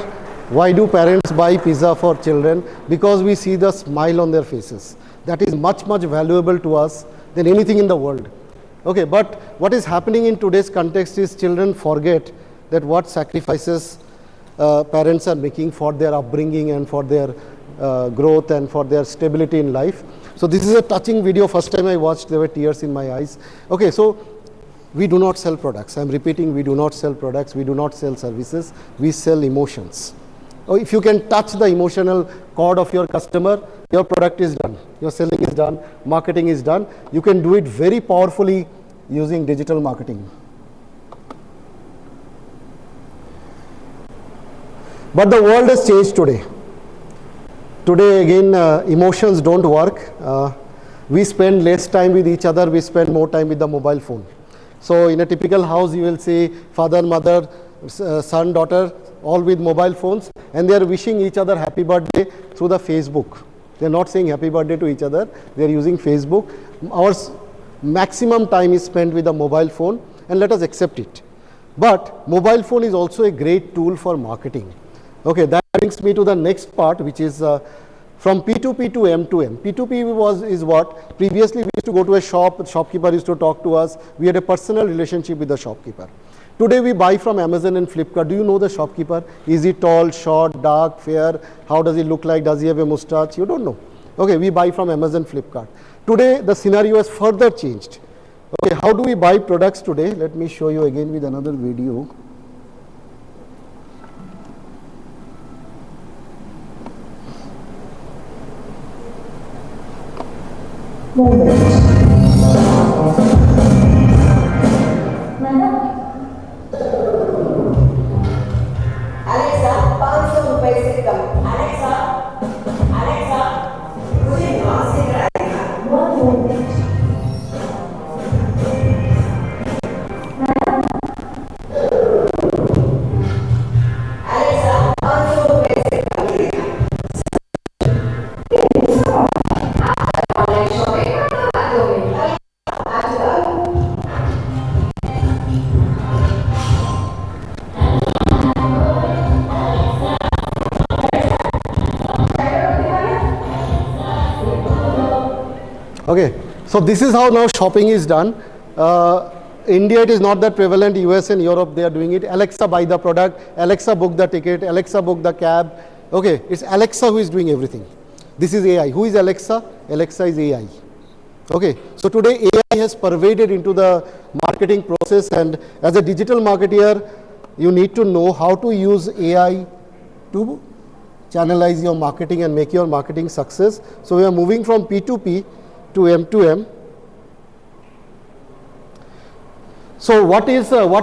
Why do parents buy pizza for children? Because we see the smile on their faces. That is much, much valuable to us than anything in the world. Okay, but what is happening in today's context is children forget that what sacrifices parents are making for their upbringing and for their growth and for their stability in life. So this is a touching video. First time I watched, there were tears in my eyes. Okay, so we do not sell products. I'm repeating, we do not sell products, we do not sell services, we sell emotions. Oh, if you can touch the emotional chord of your customer, your product is done, your selling is done, marketing is done. You can do it very powerfully using digital marketing. But the world has changed today. Today again, emotions don't work. We spend less time with each other, we spend more time with the mobile phone. So in a typical house, you will see father, mother, son, daughter, all with mobile phones, and they are wishing each other happy birthday through the Facebook. They are not saying happy birthday to each other, they are using Facebook. Our maximum time is spent with the mobile phone, and let us accept it. But mobile phone is also a great tool for marketing. Okay, that brings me to the next part, which is from P2P to M2M. P2P is what? Previously we used to go to a shop, the shopkeeper used to talk to us, we had a personal relationship with the shopkeeper. Today we buy from Amazon and Flipkart. Do you know the shopkeeper? Is he tall, short, dark, fair? How does he look like? Does he have a mustache? You don't know. Okay, we buy from Amazon, Flipkart. Today the scenario has further changed. Okay, how do we buy products today? Let me show you again with another video. Okay, so this is how now shopping is done. India, it is not that prevalent. US and Europe, they are doing it. Alexa, buy the product. Alexa, book the ticket. Alexa, book the cab. Okay, it's Alexa who is doing everything. This is AI. Who is Alexa? Alexa is AI. Okay, so today AI has pervaded into the marketing process, and as a digital marketer, you need to know how to use AI to channelize your marketing and make your marketing success. So we are moving from P2P to M2M. So what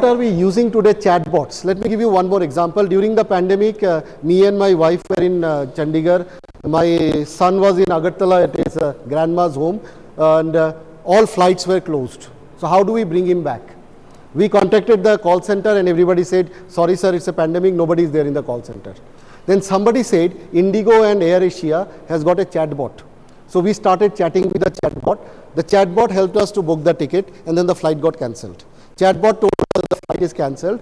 are we using today? Chatbots. Let me give you one more example. During the pandemic, me and my wife were in Chandigarh. My son was in Agartala at his grandma's home, and all flights were closed. So how do we bring him back? We contacted the call center and everybody said, sorry sir, it's a pandemic, nobody is there in the call center. Then somebody said, Indigo and AirAsia has got a chatbot. So we started chatting with the chatbot. The chatbot helped us to book the ticket, and then the flight got cancelled. Chatbot told us the flight is cancelled.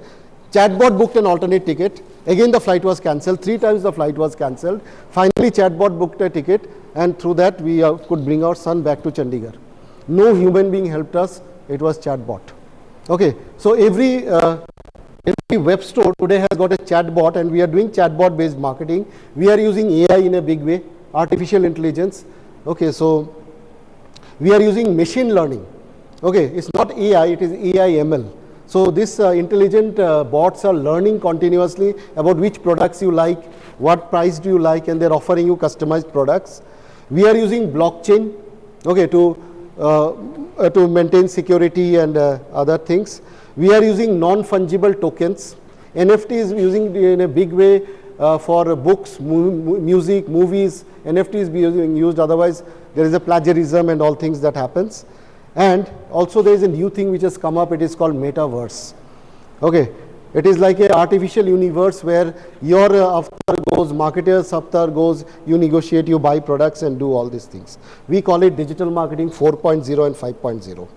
Chatbot booked an alternate ticket. Again the flight was cancelled. 3 times the flight was cancelled. Finally chatbot booked a ticket, and through that we could bring our son back to Chandigarh. No human being helped us. It was chatbot. Okay, so every web store today has got a chatbot, and we are doing chatbot based marketing. We are using AI in a big way, artificial intelligence. Okay, so We are using machine learning. Okay, it's not AI, it is AI ML. So this intelligent bots are learning continuously about which products you like, what price do you like, and they're offering you customized products. We are using blockchain, okay, to maintain security and other things. We are using non-fungible tokens. NFT is using in a big way for books, music, movies. NFT is being used, otherwise there is a plagiarism and all things that happens. And also there is a new thing which has come up, it is called metaverse. Okay, it is like an artificial universe where your avatar goes, marketer's avatar goes, you negotiate, you buy products and do all these things. We call it digital marketing 4.0 and 5.0.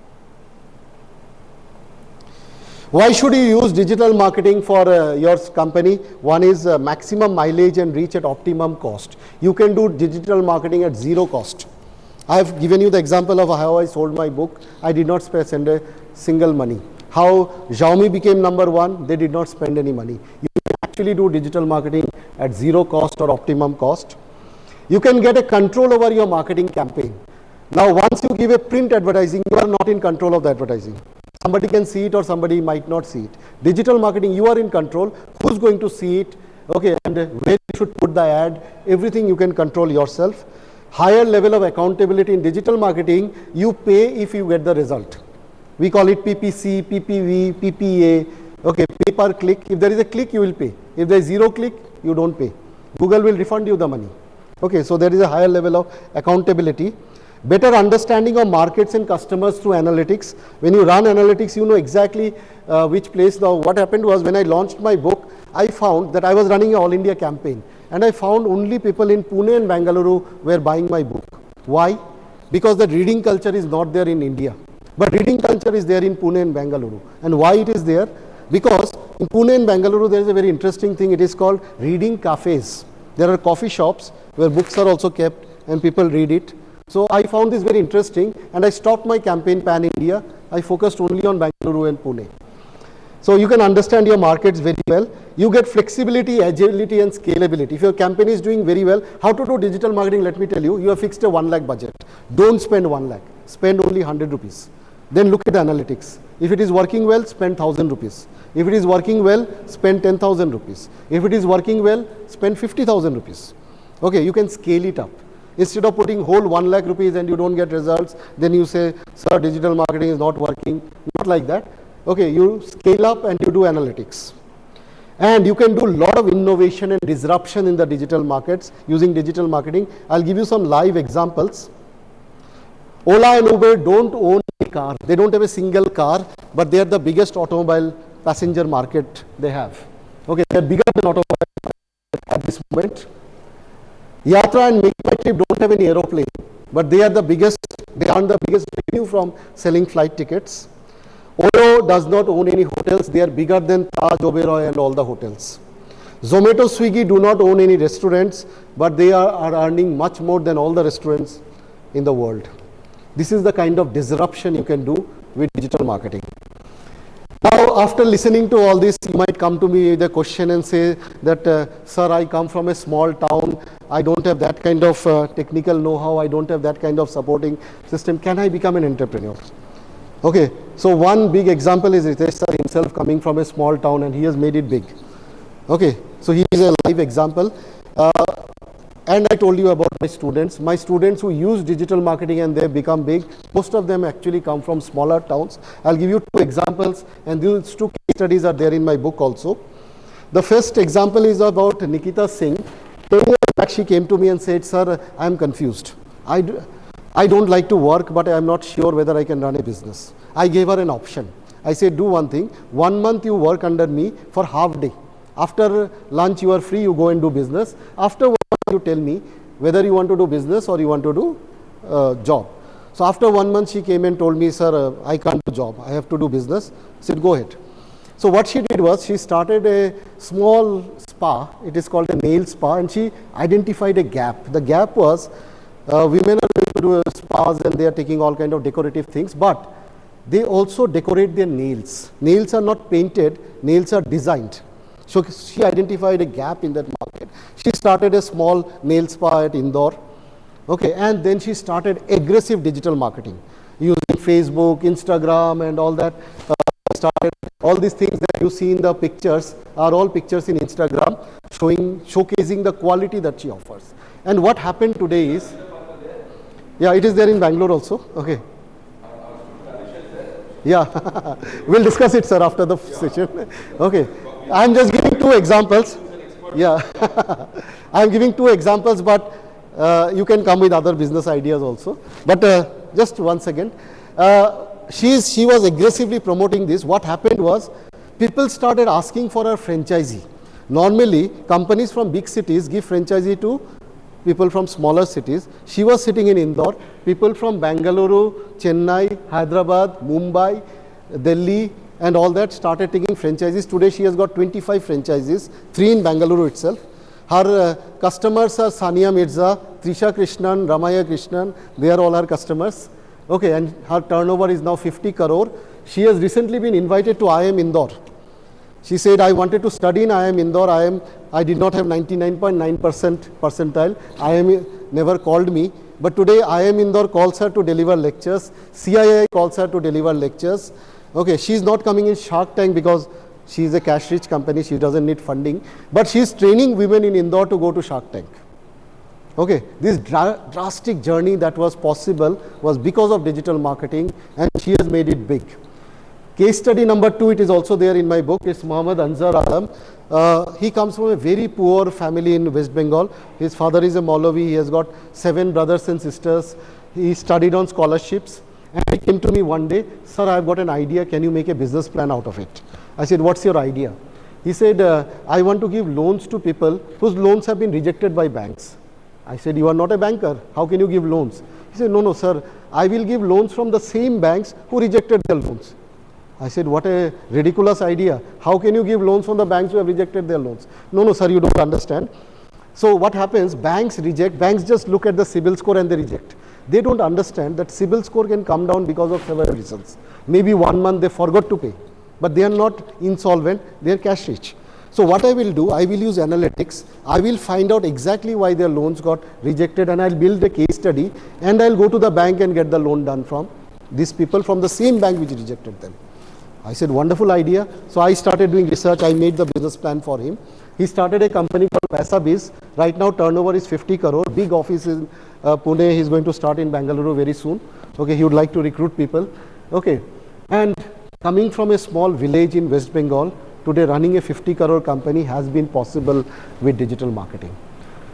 Why should you use digital marketing for your company? One is maximum mileage and reach at optimum cost. You can do digital marketing at zero cost. I have given you the example of how I sold my book. I did not spend a single money. How Xiaomi became number one, they did not spend any money. You can actually do digital marketing at zero cost or optimum cost. You can get a control over your marketing campaign. Now, once you give a print advertising, you are not in control of the advertising. Somebody can see it or somebody might not see it. Digital marketing, you are in control. Who's going to see it? Okay, and where you should put the ad, everything you can control yourself. Higher level of accountability in digital marketing, you pay if you get the result. We call it PPC, PPV, PPA. Okay, pay per click. If there is a click, you will pay. If there is zero click, you don't pay. Google will refund you the money. Okay, so there is a higher level of accountability. Better understanding of markets and customers through analytics. When you run analytics, you know exactly which place. Now, what happened was when I launched my book, I found that I was running an all India campaign. And I found only people in Pune and Bangalore were buying my book. Why? Because the reading culture is not there in India. But reading culture is there in Pune and Bangalore. And why it is there? Because in Pune and Bangalore, there is a very interesting thing. It is called reading cafes. There are coffee shops where books are also kept and people read it. So I found this very interesting and I stopped my campaign pan India. I focused only on Bangalore and Pune. So you can understand your markets very well. You get flexibility, agility and scalability. If your campaign is doing very well, how to do digital marketing, let me tell you, you have fixed a 1 lakh budget. Don't spend 1 lakh, spend only 100 rupees. Then look at the analytics. If it is working well, spend 1000 rupees. If it is working well, spend 10,000 rupees. If it is working well, spend 50,000 rupees. Okay, you can scale it up. Instead of putting whole 1 lakh rupees and you don't get results, then you say, sir, digital marketing is not working. Not like that. Okay, you scale up and you do analytics. And you can do a lot of innovation and disruption in the digital markets using digital marketing. I'll give you some live examples. Ola and Uber don't own a car. They don't have a single car, but they are the biggest automobile passenger market they have. Okay, they are bigger than automobile at this moment. Yatra and Make My Trip don't have any aeroplane, but they are the biggest, they earn the biggest revenue from selling flight tickets. Oro does not own any hotels. They are bigger than Taj, Oberoi and all the hotels. Zomato, Swiggy do not own any restaurants, but they are earning much more than all the restaurants in the world. This is the kind of disruption you can do with digital marketing. Now, after listening to all this, you might come to me with a question and say that, sir, I come from a small town. I don't have that kind of technical know-how. I don't have that kind of supporting system. Can I become an entrepreneur? Okay, so one big example is Ritesh sir himself coming from a small town and he has made it big. Okay, so he is a live example. And I told you about my students who use digital marketing and they become big. Most of them actually come from smaller towns. I'll give you 2 examples and these 2 case studies are there in my book also. The first example is about Nikita Singh. 10 years back she came to me and said, sir, I am confused. I don't like to work, but I am not sure whether I can run a business. I gave her an option. I said, do one thing. 1 month you work under me for half day. After lunch you are free, you go and do business. After 1 month you tell me whether you want to do business or you want to do job. So after 1 month she came and told me, sir, I can't do job. I have to do business. I said, go ahead. So what she did was she started a small spa. It is called a nail spa and she identified a gap. The gap was women are going to do spas and they are taking all kind of decorative things, but they also decorate their nails. Nails are not painted, nails are designed. So she identified a gap in that market. She started a small nail spa at Indore. Okay, and then she started aggressive digital marketing using Facebook, Instagram, and all that. Started all these things that you see in the pictures are all pictures in Instagram showcasing the quality that she offers. And what happened today is, yeah, it is there in Bangalore also. Okay. Yeah, we'll discuss it, sir, after the session. Okay, I'm just giving two examples. Yeah, I'm giving two examples, but you can come with other business ideas also. But just one second. She was aggressively promoting this. What happened was, people started asking for her franchisee. Normally, companies from big cities give franchisee to people from smaller cities. She was sitting in Indore. People from Bangalore, Chennai, Hyderabad, Mumbai, Delhi, and all that started taking franchises. Today, she has got 25 franchises, 3 in Bangalore itself. Her customers are Sania Mirza, Trisha Krishnan, Ramaya Krishnan. They are all her customers. Okay, and her turnover is now 50 crore. She has recently been invited to IIM Indore. She said, I wanted to study in IIM Indore. I did not have 99.9% percentile. IIM never called me. But today, IIM Indore calls her to deliver lectures. CII calls her to deliver lectures. Okay, she's not coming in Shark Tank because she is a cash-rich company. She doesn't need funding. But she's training women in Indore to go to Shark Tank. Okay, this drastic journey that was possible was because of digital marketing, and she has made it big. Case study number 2, it is also there in my book. It's Muhammad Anzar Alam. He comes from a very poor family in West Bengal. His father is a Maulavi. He has got 7 brothers and sisters. He studied on scholarships. And he came to me one day, sir, I've got an idea. Can you make a business plan out of it? I said, what's your idea? He said, I want to give loans to people whose loans have been rejected by banks. I said, you are not a banker. How can you give loans? He said, no, sir. I will give loans from the same banks who rejected their loans. I said, what a ridiculous idea. How can you give loans from the banks who have rejected their loans? No, sir, you don't understand. So what happens, banks reject, banks just look at the CIBIL score and they reject. They don't understand that CIBIL score can come down because of several reasons. Maybe 1 month they forgot to pay, but they are not insolvent, they are cash rich. So what I will do, I will use analytics. I will find out exactly why their loans got rejected, and I'll build a case study, and I'll go to the bank and get the loan done from these people from the same bank which rejected them. I said, wonderful idea. So I started doing research. I made the business plan for him. He started a company called PaisaBiz. Right now, turnover is 50 crore. Big office in Pune. He's going to start in Bangalore very soon. Okay, he would like to recruit people. Okay, and coming from a small village in West Bengal, today running a 50 crore company has been possible with digital marketing.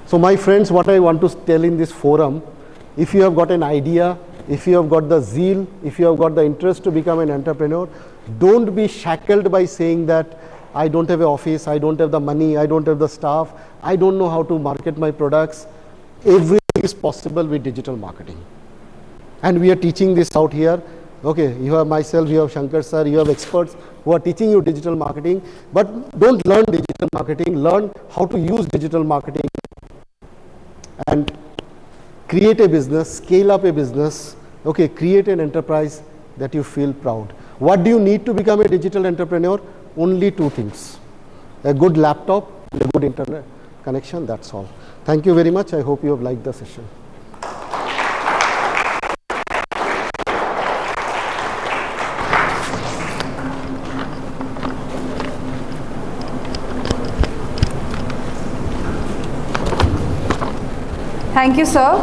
So my friends, what I want to tell in this forum, if you have got an idea, if you have got the zeal, if you have got the interest to become an entrepreneur, don't be shackled by saying that I don't have an office, I don't have the money, I don't have the staff, I don't know how to market my products. Everything is possible with digital marketing. And we are teaching this out here. Okay, you have myself, you have Shankar sir, you have experts who are teaching you digital marketing, but don't learn digital marketing, learn how to use digital marketing and create a business, scale up a business, okay, create an enterprise that you feel proud. What do you need to become a digital entrepreneur? Only 2 things, a good laptop and a good internet connection, that's all. Thank you very much. I hope you have liked the session. Thank you, sir.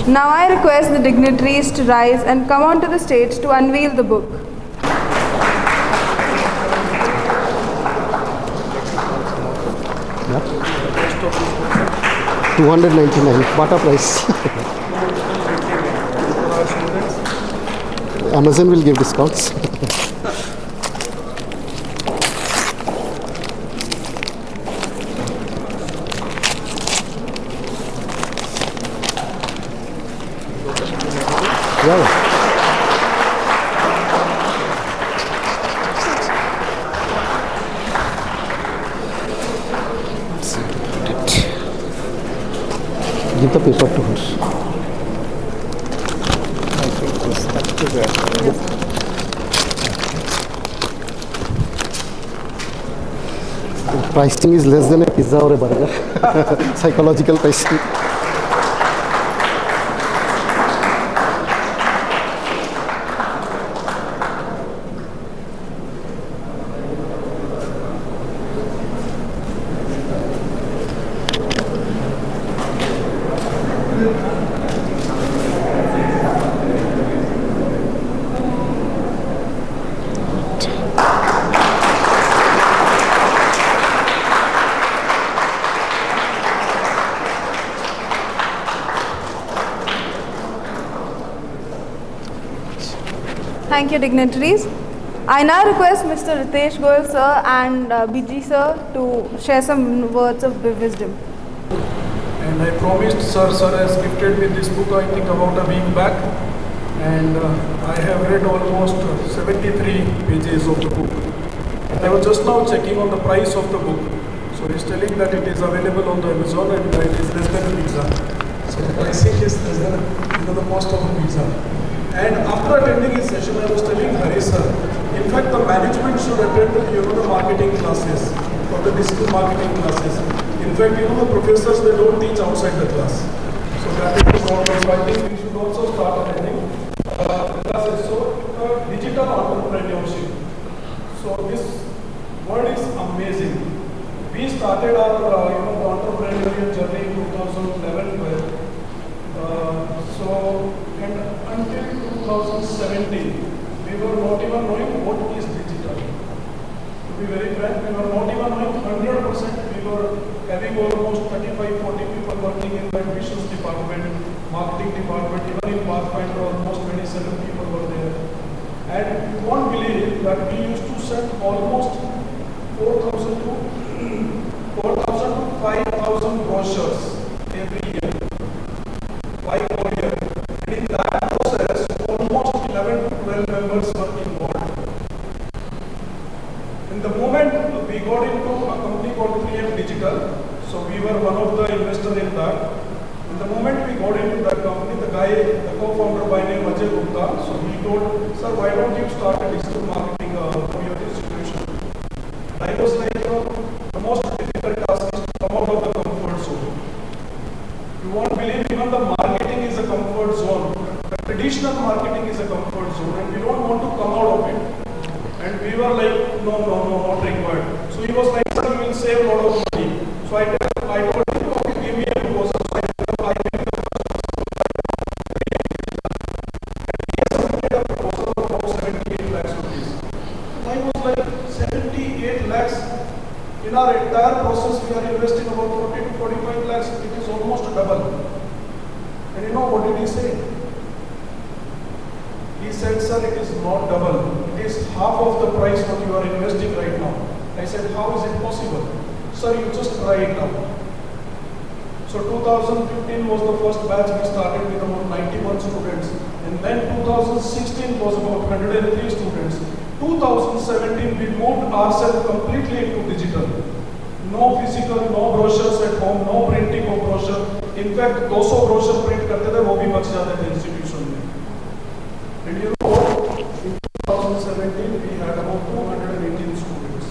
Now I request the dignitaries to rise and come onto the stage to unveil the book. Yeah. 299 Bata price. Amazon will give discounts. Yeah. Give the paper to her. I think it's stuck to there. The pricing is less than a pizza or a burger. Psychological pricing. Thank you, dignitaries. I now request Mr. Ritesh Goyal sir and BG sir to share some words of wisdom. And I promised sir has gifted me this book, I think about a week back. And I have read almost 73 pages of the book. I was just now checking on the price of the book. So he's telling that it is available on the Amazon and it is less than a pizza. So the pricing is less than the cost of a pizza. And after attending his session, I was telling Hari sir, in fact the management should attend the marketing classes or the digital marketing classes. In fact, the professors, they don't teach outside the class. So that is the problem. So I think we should also start attending classes. So digital entrepreneurship. So this word is amazing. We started our entrepreneurial journey in 2011-12. And until 2017, we were not even knowing what is digital. To be very frank, we were not even knowing 100%. We were having almost 35-40 people working in the admissions department, marketing department, even in Pathfinder almost 27 people were there. And you won't believe that we used to send almost 4,000 to 5,000 brochures every year, 5 per year. And in that process, almost 11 to 12 members were involved. In the moment we got into a company called 3M Digital, so we were one of the investors in that. In the moment we got into that company, the co-founder by name Ajay Gupta, so he told, sir, why don't you start a digital marketing for your institution? I was like, the most difficult task is to come out of the comfort zone. You won't believe, even the marketing is a comfort zone. The traditional marketing is a comfort zone, and we don't want to come out of it. And we were like, no, not required. So he was like, sir, you will save a lot of money. So I told him, okay, give me a proposal. So I gave him a proposal of about 78 lakhs rupees. So I was like, 78 lakhs. In our entire process, we are investing about 40 to 45 lakhs. It is almost double. And you know what did he say? He said, sir, it is not double. It is half of the price what you are investing right now. I said, how is it possible? Sir, you just try it now. So 2015 was the first batch we started with about 91 students. And then 2016 was about 103 students. 2017 we moved ourselves completely into digital. No physical, no brochures at home, no printing of brochure. In fact, 200 brochure print करते थे, वो भी बच जाते थे institution में. And you know what? In 2017 we had about 218 students.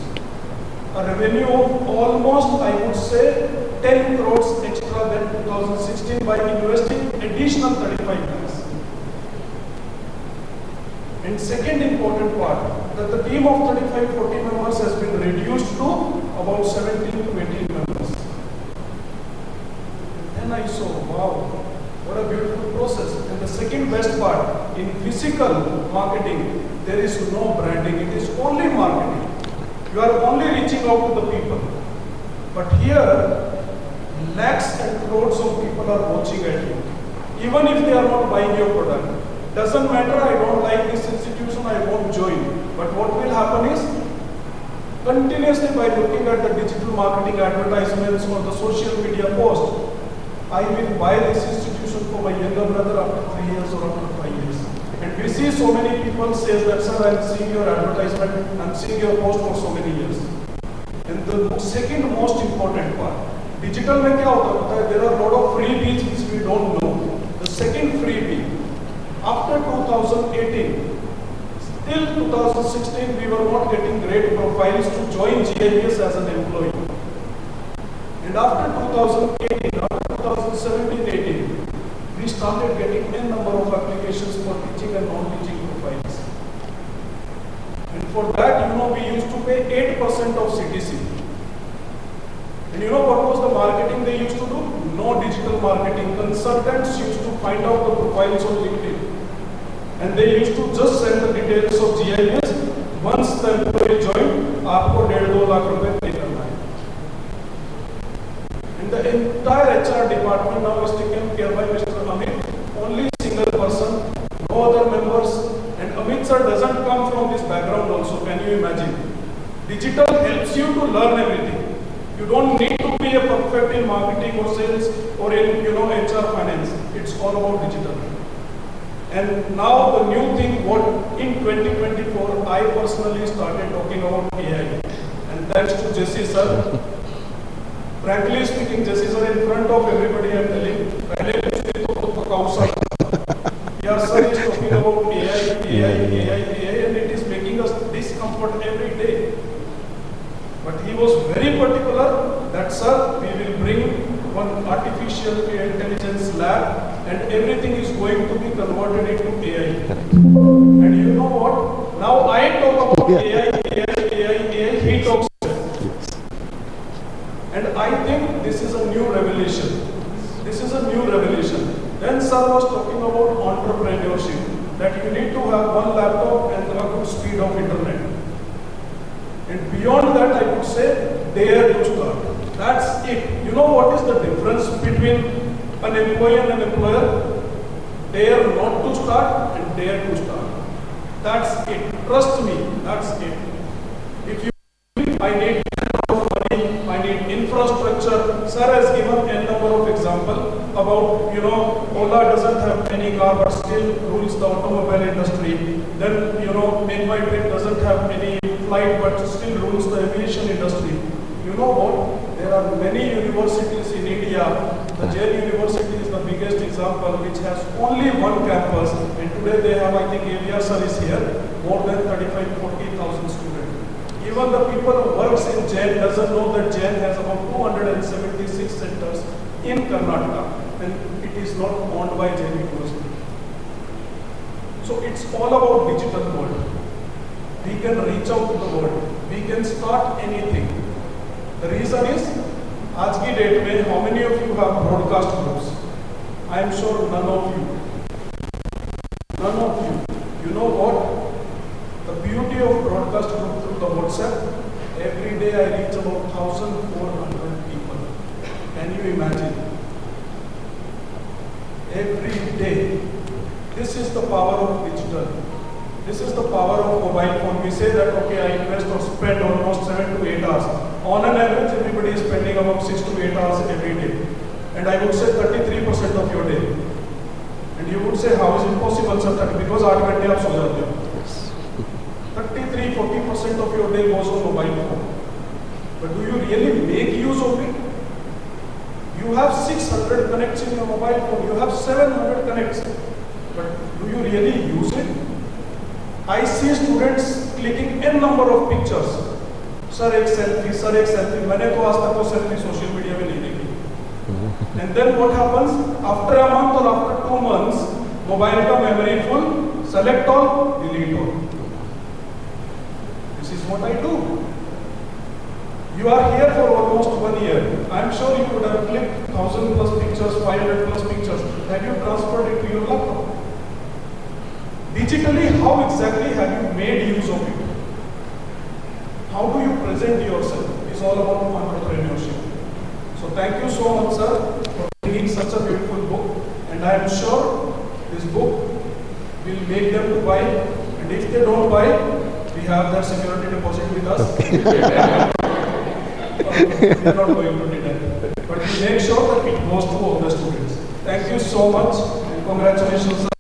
A revenue of almost, I would say, 10 crores extra than 2016 by investing additional 35 lakhs. And second important part, that the team of 35-40 members has been reduced to about 17 to 18 members. And then I saw, wow, what a beautiful process. And the second best part, in physical marketing, there is no branding, it is only marketing. You are only reaching out to the people. But here, lakhs and crores of people are watching at you. Even if they are not buying your product. Doesn't matter, I don't like this institution, I won't join. But what will happen is, continuously by looking at the digital marketing advertisements or the social media post, I will buy this institution for my younger brother after 3 years or after 5 years. And we see so many people say that, sir, I'm seeing your advertisement, I'm seeing your post for so many years. And the second most important part, digital mein kya hota hai? There are a lot of freebies which we don't know. The second freebie, after 2018, till 2016, we were not getting great profiles to join GIBS as an employee. And after 2018, after 2017-18, we started getting a number of applications for teaching and non-teaching profiles. And for that, we used to pay 8% of CTC. And you know what was the marketing they used to do? No digital marketing. Consultants used to find out the profiles on LinkedIn. And they used to just send the details of GIBS. Once the employee joined, आपको 1.5-2 लाख रुपए pay करना है. And the entire HR department now is taken care by Mr. Amit, only single person, no other members. And Amit sir Digital helps you to learn everything. You don't need to be a perfect in marketing or sales or in HR finance. It's all about digital. And now the new thing, what in 2024 I personally started talking about AI. And thanks to Jesse sir. Frankly speaking, Jesse sir, in front of everybody I'm telling, yeah, sir is talking about AI, and it is making us discomfort every day. But he was very particular that, sir, we will bring one artificial intelligence lab and everything is going to be converted into AI. And you know what? Now I talk about AI, he talks. And I think this is a new revelation. This is a new revelation. Then sir was talking about entrepreneurship, that you need to have one laptop and a good speed of internet. And beyond that, I would say, dare to start. That's it. You know what is the difference between an employee and an employer? Dare not to start and dare to start. That's it. Trust me, that's it. If you think I need money, I need infrastructure. Sir has given a number of examples about, Ola doesn't have any car but still rules the automobile industry. Then, Make My Trip doesn't have any flight but still rules the aviation industry. You know what? There are many universities in India. The Jain University is the biggest example, which has only one campus. And today they have, I think, AVR service here, more than 35,000-40,000 students. Even the people who works in Jain doesn't know that Jain has about 276 centers in Karnataka, and it is not owned by Jain University. So it's all about digital world. We can reach out to the world. We can start anything. The reason is, आज की date में how many of you have broadcast groups? I am sure none of you. None of you. You know what? The beauty of broadcast group through the WhatsApp, every day I reach about 1,400 people. Can you imagine? Every day. This is the power of digital. This is the power of mobile phone. We say that, okay, I invest or spend almost 7 to 8 hours. On an average, everybody is spending about 6 to 8 hours every day. And I would say 33% of your day. And you would say, how is it possible, sir? Because 8 घंटे आप सो जाते हो. 33-40% of your day goes on mobile phone. But do you really make use of it? You have 600 connects in your mobile phone. You have 700 connects. But do you really use it? I see students clicking n number of pictures. Sir, एक selfie. मैंने तो आज तक वो selfie social media में नहीं देखी. And then what happens? After a month or after 2 months, mobile का memory full, select all, delete all. This is what I do. You are here for almost 1 year. I am sure you would have clicked 1,000 plus pictures, 500 plus pictures. Have you transferred it to your laptop? Digitally, how exactly have you made use of it? How do you present yourself? It's all about entrepreneurship. So thank you so much, sir, for bringing such a beautiful book. And I am sure this book will make them to buy. And if they don't buy, we have their security deposit with us. We are not going to deny. But we make sure that it goes to all the students. Thank you so much and congratulations, sir.